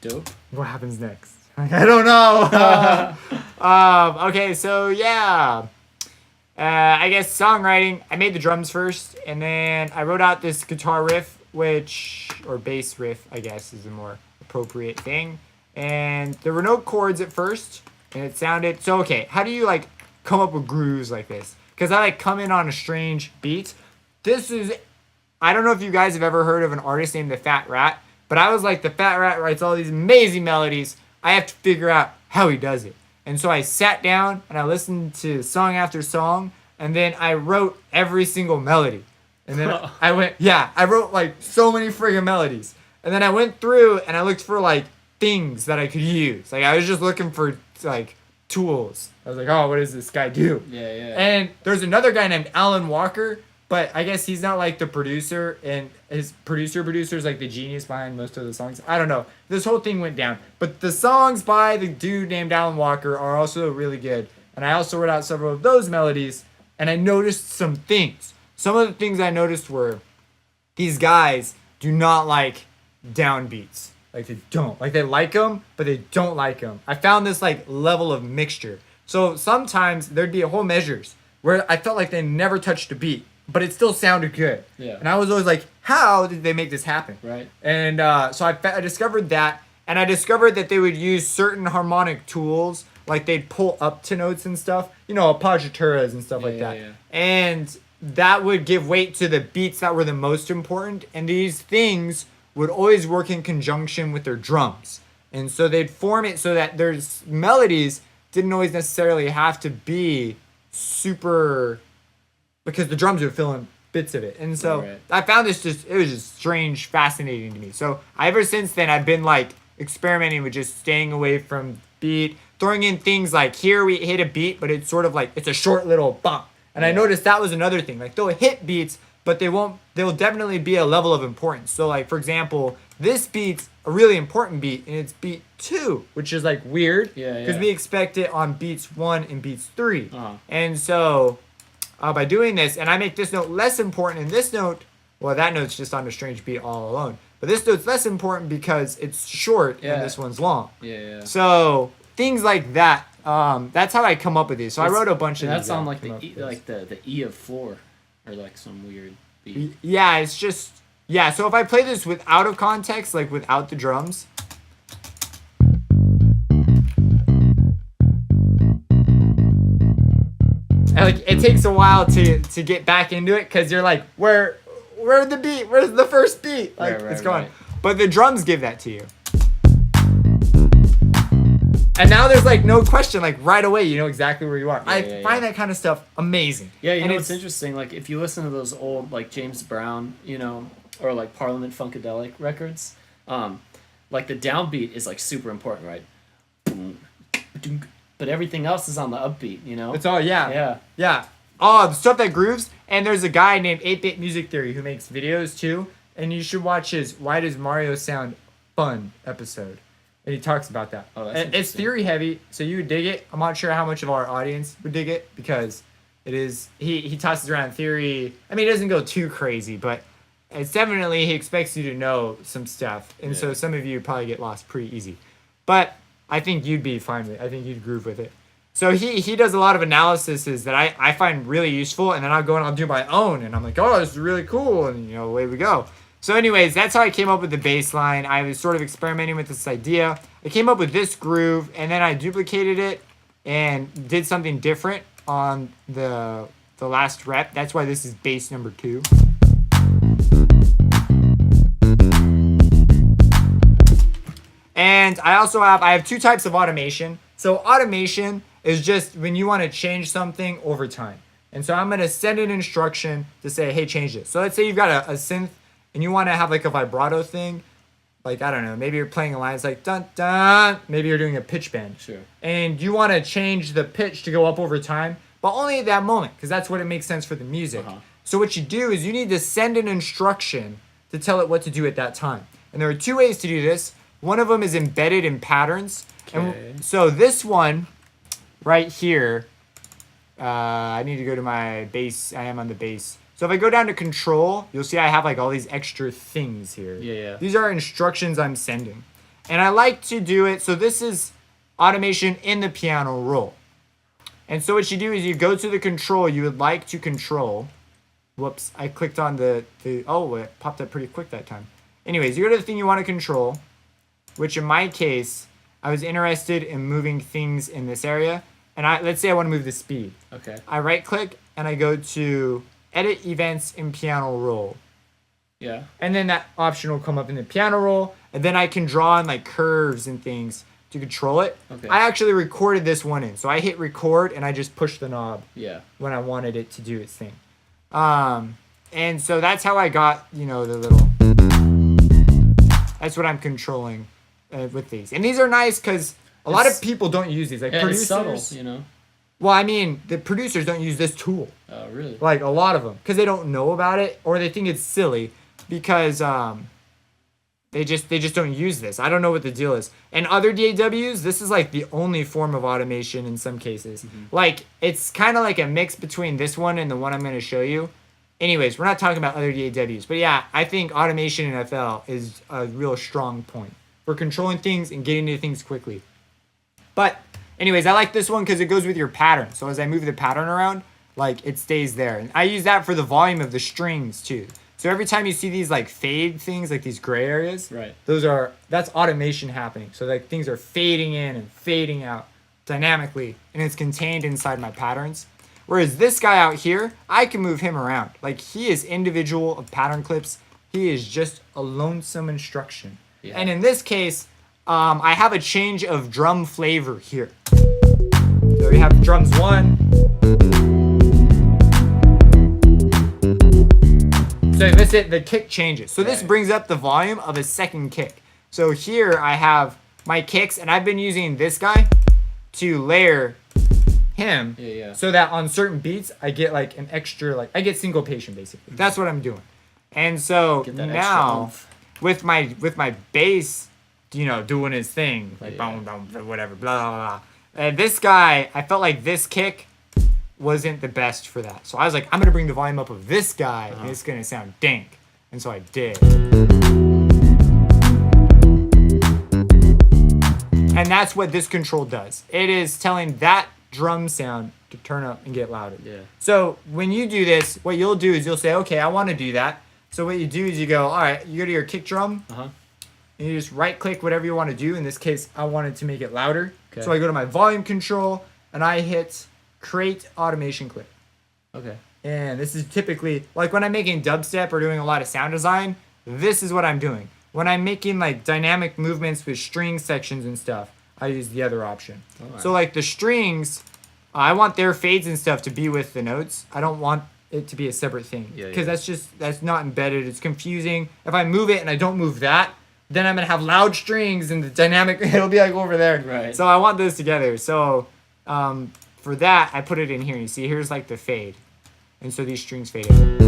Dope.
What happens next? I don't know. Okay, so yeah. I guess songwriting. I made the drums first, and then I wrote out this guitar riff, or bass riff, I guess, is a more appropriate thing. And there were no chords at first, and it sounded so. Okay, how do you like come up with grooves like this? Because I like come in on a strange beat. I don't know if you guys have ever heard of an artist named the Fat Rat, but I was like, the Fat Rat writes all these amazing melodies. I have to figure out how he does it. And so I sat down and I listened to song after song, and then I wrote every single melody. And then I wrote like so many friggin' melodies. And then I went through and I looked for like things that I could use. Like I was just looking for like tools. I was like, oh, what does this guy do?
Yeah.
And there's another guy named Alan Walker, but I guess he's not like the producer, and his producer's like the genius behind most of the songs. I don't know. This whole thing went down. But the songs by the dude named Alan Walker are also really good. And I also wrote out several of those melodies, and I noticed some things. Some of the things I noticed were these guys do not like downbeats. Like they don't. Like they like them, but they don't like them. I found this like level of mixture. So sometimes there'd be whole measures where I felt like they never touched a beat, but it still sounded good.
Yeah.
And I was always like, how did they make this happen?
Right.
And so I discovered that, and I discovered that they would use certain harmonic tools, like they'd pull up to notes and stuff, appoggiaturas and stuff like that.
Yeah.
And that would give weight to the beats that were the most important, and these things would always work in conjunction with their drums. And so they'd form it so that their melodies didn't always necessarily have to be super, because the drums would fill in bits of it. And so I found this it was just strange, fascinating to me. So ever since then, I've been like experimenting with just staying away from beat, throwing in things like here we hit a beat, but it's sort of like, it's a short little bump. And I noticed that was another thing. Like they'll hit beats, but they'll definitely be a level of importance. So like, for example, this beat's a really important beat, and it's beat 2, which is like weird because we expect it on beats 1 and beats 3. And so by doing this, and I make this note less important, and this note, well, that note's just on a strange beat all alone. But this note's less important because it's short and this one's long. So things like that. That's how I come up with these. So I wrote a bunch of these.
That's on like the E of 4, or like some weird beat.
Yeah, it's just so if I play this out of context, like without the drums. And like it takes a while to get back into it, because you're like, where's the beat? Where's the first beat? Like it's going. Right. But the drums give that to you. And now there's like no question, like right away you know exactly where you are. I find that kind of stuff amazing.
Yeah, you know it's interesting, like if you listen to those old like James Brown, or like Parliament Funkadelic records, like the downbeat is like super important, right? But everything else is on the upbeat,
It's all Yeah. Oh, the stuff that grooves. And there's a guy named 8-Bit Music Theory who makes videos too, and you should watch his Why Does Mario Sound Fun episode. And he talks about that.
Oh, that's
it's theory heavy, so you would dig it. I'm not sure how much of our audience would dig it, because it is he tosses around theory. I mean, it doesn't go too crazy, but it's definitely, he expects you to know some stuff. And so some of you probably get lost pretty easy. But I think you'd be fine with it. I think you'd groove with it. So he does a lot of analyses that I find really useful, and then I'll go and I'll do my own, and I'm like, oh, this is really cool, and away we go. So anyways, that's how I came up with the bass line. I was sort of experimenting with this idea. I came up with this groove, and then I duplicated it and did something different on the last rep. That's why this is bass number 2. And I have 2 types of automation. So automation is just when you want to change something over time. And so I'm going to send an instruction to say, hey, change this. So let's say you've got a synth, and you want to have like a vibrato thing, like, I don't know, maybe you're playing a line, it's like, dun, dun, maybe you're doing a pitch bend.
Sure.
And you want to change the pitch to go up over time, but only at that moment, because that's what it makes sense for the music. So what you do is you need to send an instruction to tell it what to do at that time. And there are 2 ways to do this. One of them is embedded in patterns.
Okay.
And so this one right here, I need to go to my bass. I am on the bass. So if I go down to control, you'll see I have like all these extra things here.
Yeah.
These are instructions I'm sending. And I like to do it, so this is automation in the piano roll. And so what you do is you go to the control you would like to control. Whoops, I clicked on oh, it popped up pretty quick that time. Anyways, you go to the thing you want to control, which in my case, I was interested in moving things in this area. And let's say I want to move the speed.
Okay.
I right click and I go to edit events in piano roll.
Yeah.
And then that option will come up in the piano roll. And then I can draw in like curves and things to control it.
Okay.
I actually recorded this one in. So I hit record and I just pushed the knob when I wanted it to do its thing. And so that's how I got, the little, that's what I'm controlling with these. And these are nice because a lot of people don't use these. Like producers.
It's subtle,
Well, I mean, the producers don't use this tool.
Oh, really?
Like a lot of them. Because they don't know about it or they think it's silly because they just don't use this. I don't know what the deal is. And other DAWs, this is like the only form of automation in some cases. Mm-hmm. Like it's kind of like a mix between this one and the one I'm going to show you. Anyways, we're not talking about other DAWs. But yeah, I think automation in FL is a real strong point for controlling things and getting to things quickly. But anyways, I like this one because it goes with your pattern. So as I move the pattern around, like it stays there. And I use that for the volume of the strings too. So every time you see these like fade things, like these gray areas,
right?
That's automation happening. So like things are fading in and fading out dynamically, and it's contained inside my patterns. Whereas this guy out here, I can move him around. Like he is individual of pattern clips. He is just a lonesome instruction. Yeah. And in this case, I have a change of drum flavor here. So we have drums 1. So this it, the kick changes. So this brings up the volume of a second kick. So here I have my kicks, and I've been using this guy to layer him so that on certain beats I get like an extra, like I get syncopation basically. That's what I'm doing. And so now with my bass, doing his thing, like boom, boom, whatever, blah, blah, blah. And this guy, I felt like this kick wasn't the best for that. So I was like, I'm going to bring the volume up of this guy, and it's going to sound dank. And so I did. And that's what this control does. It is telling that drum sound to turn up and get louder. Yeah. So when you do this, what you'll do is you'll say, okay, I want to do that. So what you do is you go, all right, you go to your kick drum, and you just right-click whatever you want to do. In this case, I wanted to make it louder. Okay. So I go to my volume control, and I hit create automation clip. Okay. And this is typically, like when I'm making dubstep or doing a lot of sound design, this is what I'm doing. When I'm making like dynamic movements with string sections and stuff, I use the other option. Right. So like the strings, I want their fades and stuff to be with the notes. I don't want it to be a separate thing because that's not embedded. It's confusing. If I move it and I don't move that, then I'm gonna have loud strings and the dynamic it'll be like over there. Right. So I want those together. So for that I put it in here. You see here's like the fade, and so these strings fade in.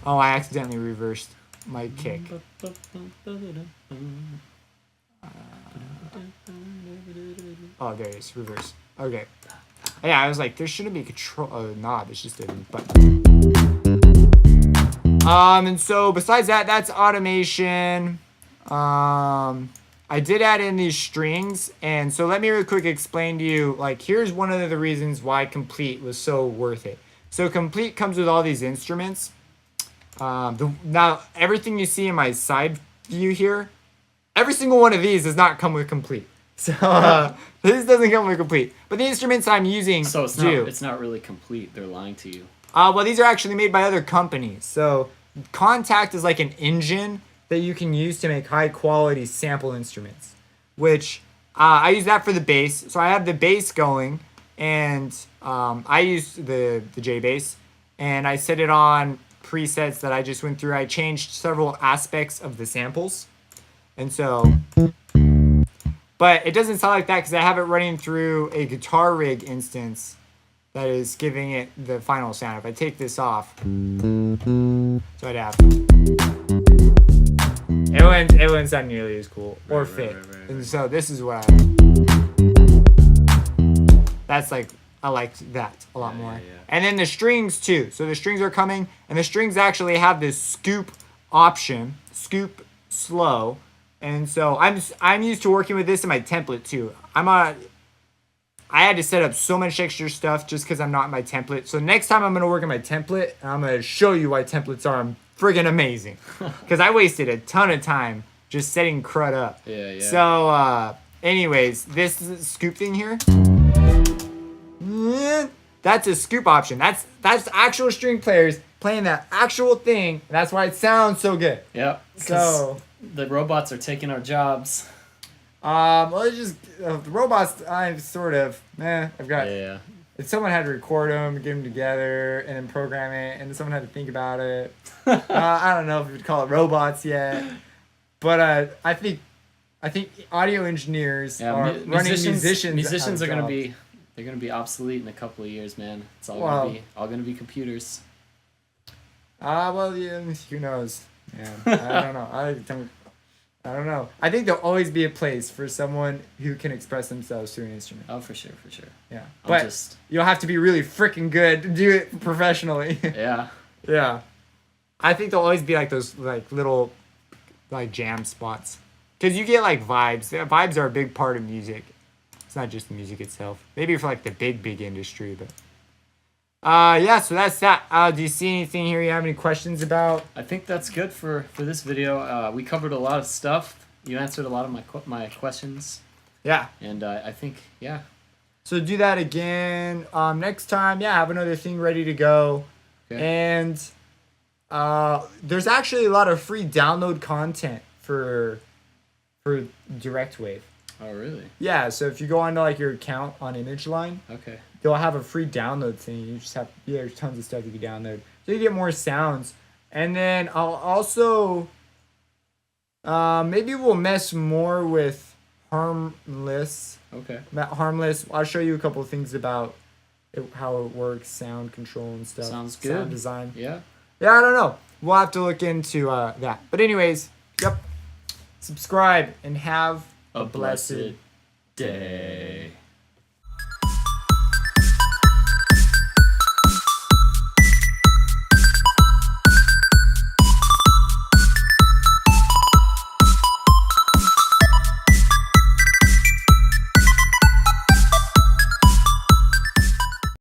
Oh, I accidentally reversed my kick. Oh, there it is. Reverse. Okay. Yeah, I was like, there shouldn't be a control knob. It's just a button. And so besides that, that's automation. I did add in these strings, and so let me real quick explain to you. Like, here's one of the reasons why Complete was so worth it. So Complete comes with all these instruments. Now everything you see in my side view here, every single one of these does not come with Complete. So this doesn't come with Complete, but the instruments I'm using do.
It's not really Complete. They're lying to you.
Well, these are actually made by other companies. So Contact is like an engine that you can use to make high quality sample instruments, which I use that for the bass. So I have the bass going, and I use the J bass, and I set it on presets that I just went through. I changed several aspects of the samples, and so, but it doesn't sound like that because I have it running through a guitar rig instance that is giving it the final sound. If I take this off, so I'd have, it wouldn't sound nearly as cool or fit. Right. And so this is what that's like, I liked that a lot more. Yeah. And then the strings too. So the strings are coming, and the strings actually have this scoop option, scoop slow. And so I'm used to working with this in my template too. I had to set up so much extra stuff just because I'm not in my template. So next time I'm going to work in my template, and I'm going to show you why templates are friggin' amazing. Because I wasted a ton of time just setting crud up.
Yeah.
So anyways, this scoop thing here, that's a scoop option. That's actual string players playing that actual thing. That's why it sounds so good.
Yep.
So
the robots are taking our jobs.
Well, it's just the robots. I've sort of, I've got.
Yeah.
If someone had to record them, get them together, and then program it, and then someone had to think about it. I don't know if we'd call it robots yet, but I think audio engineers are running musicians.
Musicians are gonna be obsolete in a couple of years, man. It's all gonna be computers.
Well, yeah, who knows? Yeah, I don't know. I don't know. I think there'll always be a place for someone who can express themselves through an instrument.
Oh, for sure.
Yeah, but you'll have to be really freaking good to do it professionally.
Yeah.
Yeah. I think there'll always be like those like little like jam spots. Because you get like vibes. Vibes are a big part of music. It's not just the music itself. Maybe for like the big industry, but yeah, so that's that. Do you see anything here you have any questions about?
I think that's good for this video. We covered a lot of stuff. You answered a lot of my questions.
Yeah.
And I think, yeah.
So do that again next time. Yeah, have another thing ready to go. Okay. And there's actually a lot of free download content for DirectWave.
Oh, really?
Yeah, so if you go onto like your account on ImageLine,
okay,
they'll have a free download thing. You just have there's tons of stuff you can download. So you get more sounds. And then I'll also maybe we'll mess more with Harmless.
Okay.
Harmless. I'll show you a couple of things about how it works, sound control and stuff.
Sounds good.
Sound design.
Yeah.
Yeah, I don't know. We'll have to look into that. But anyways, yep. Subscribe and have a blessed day.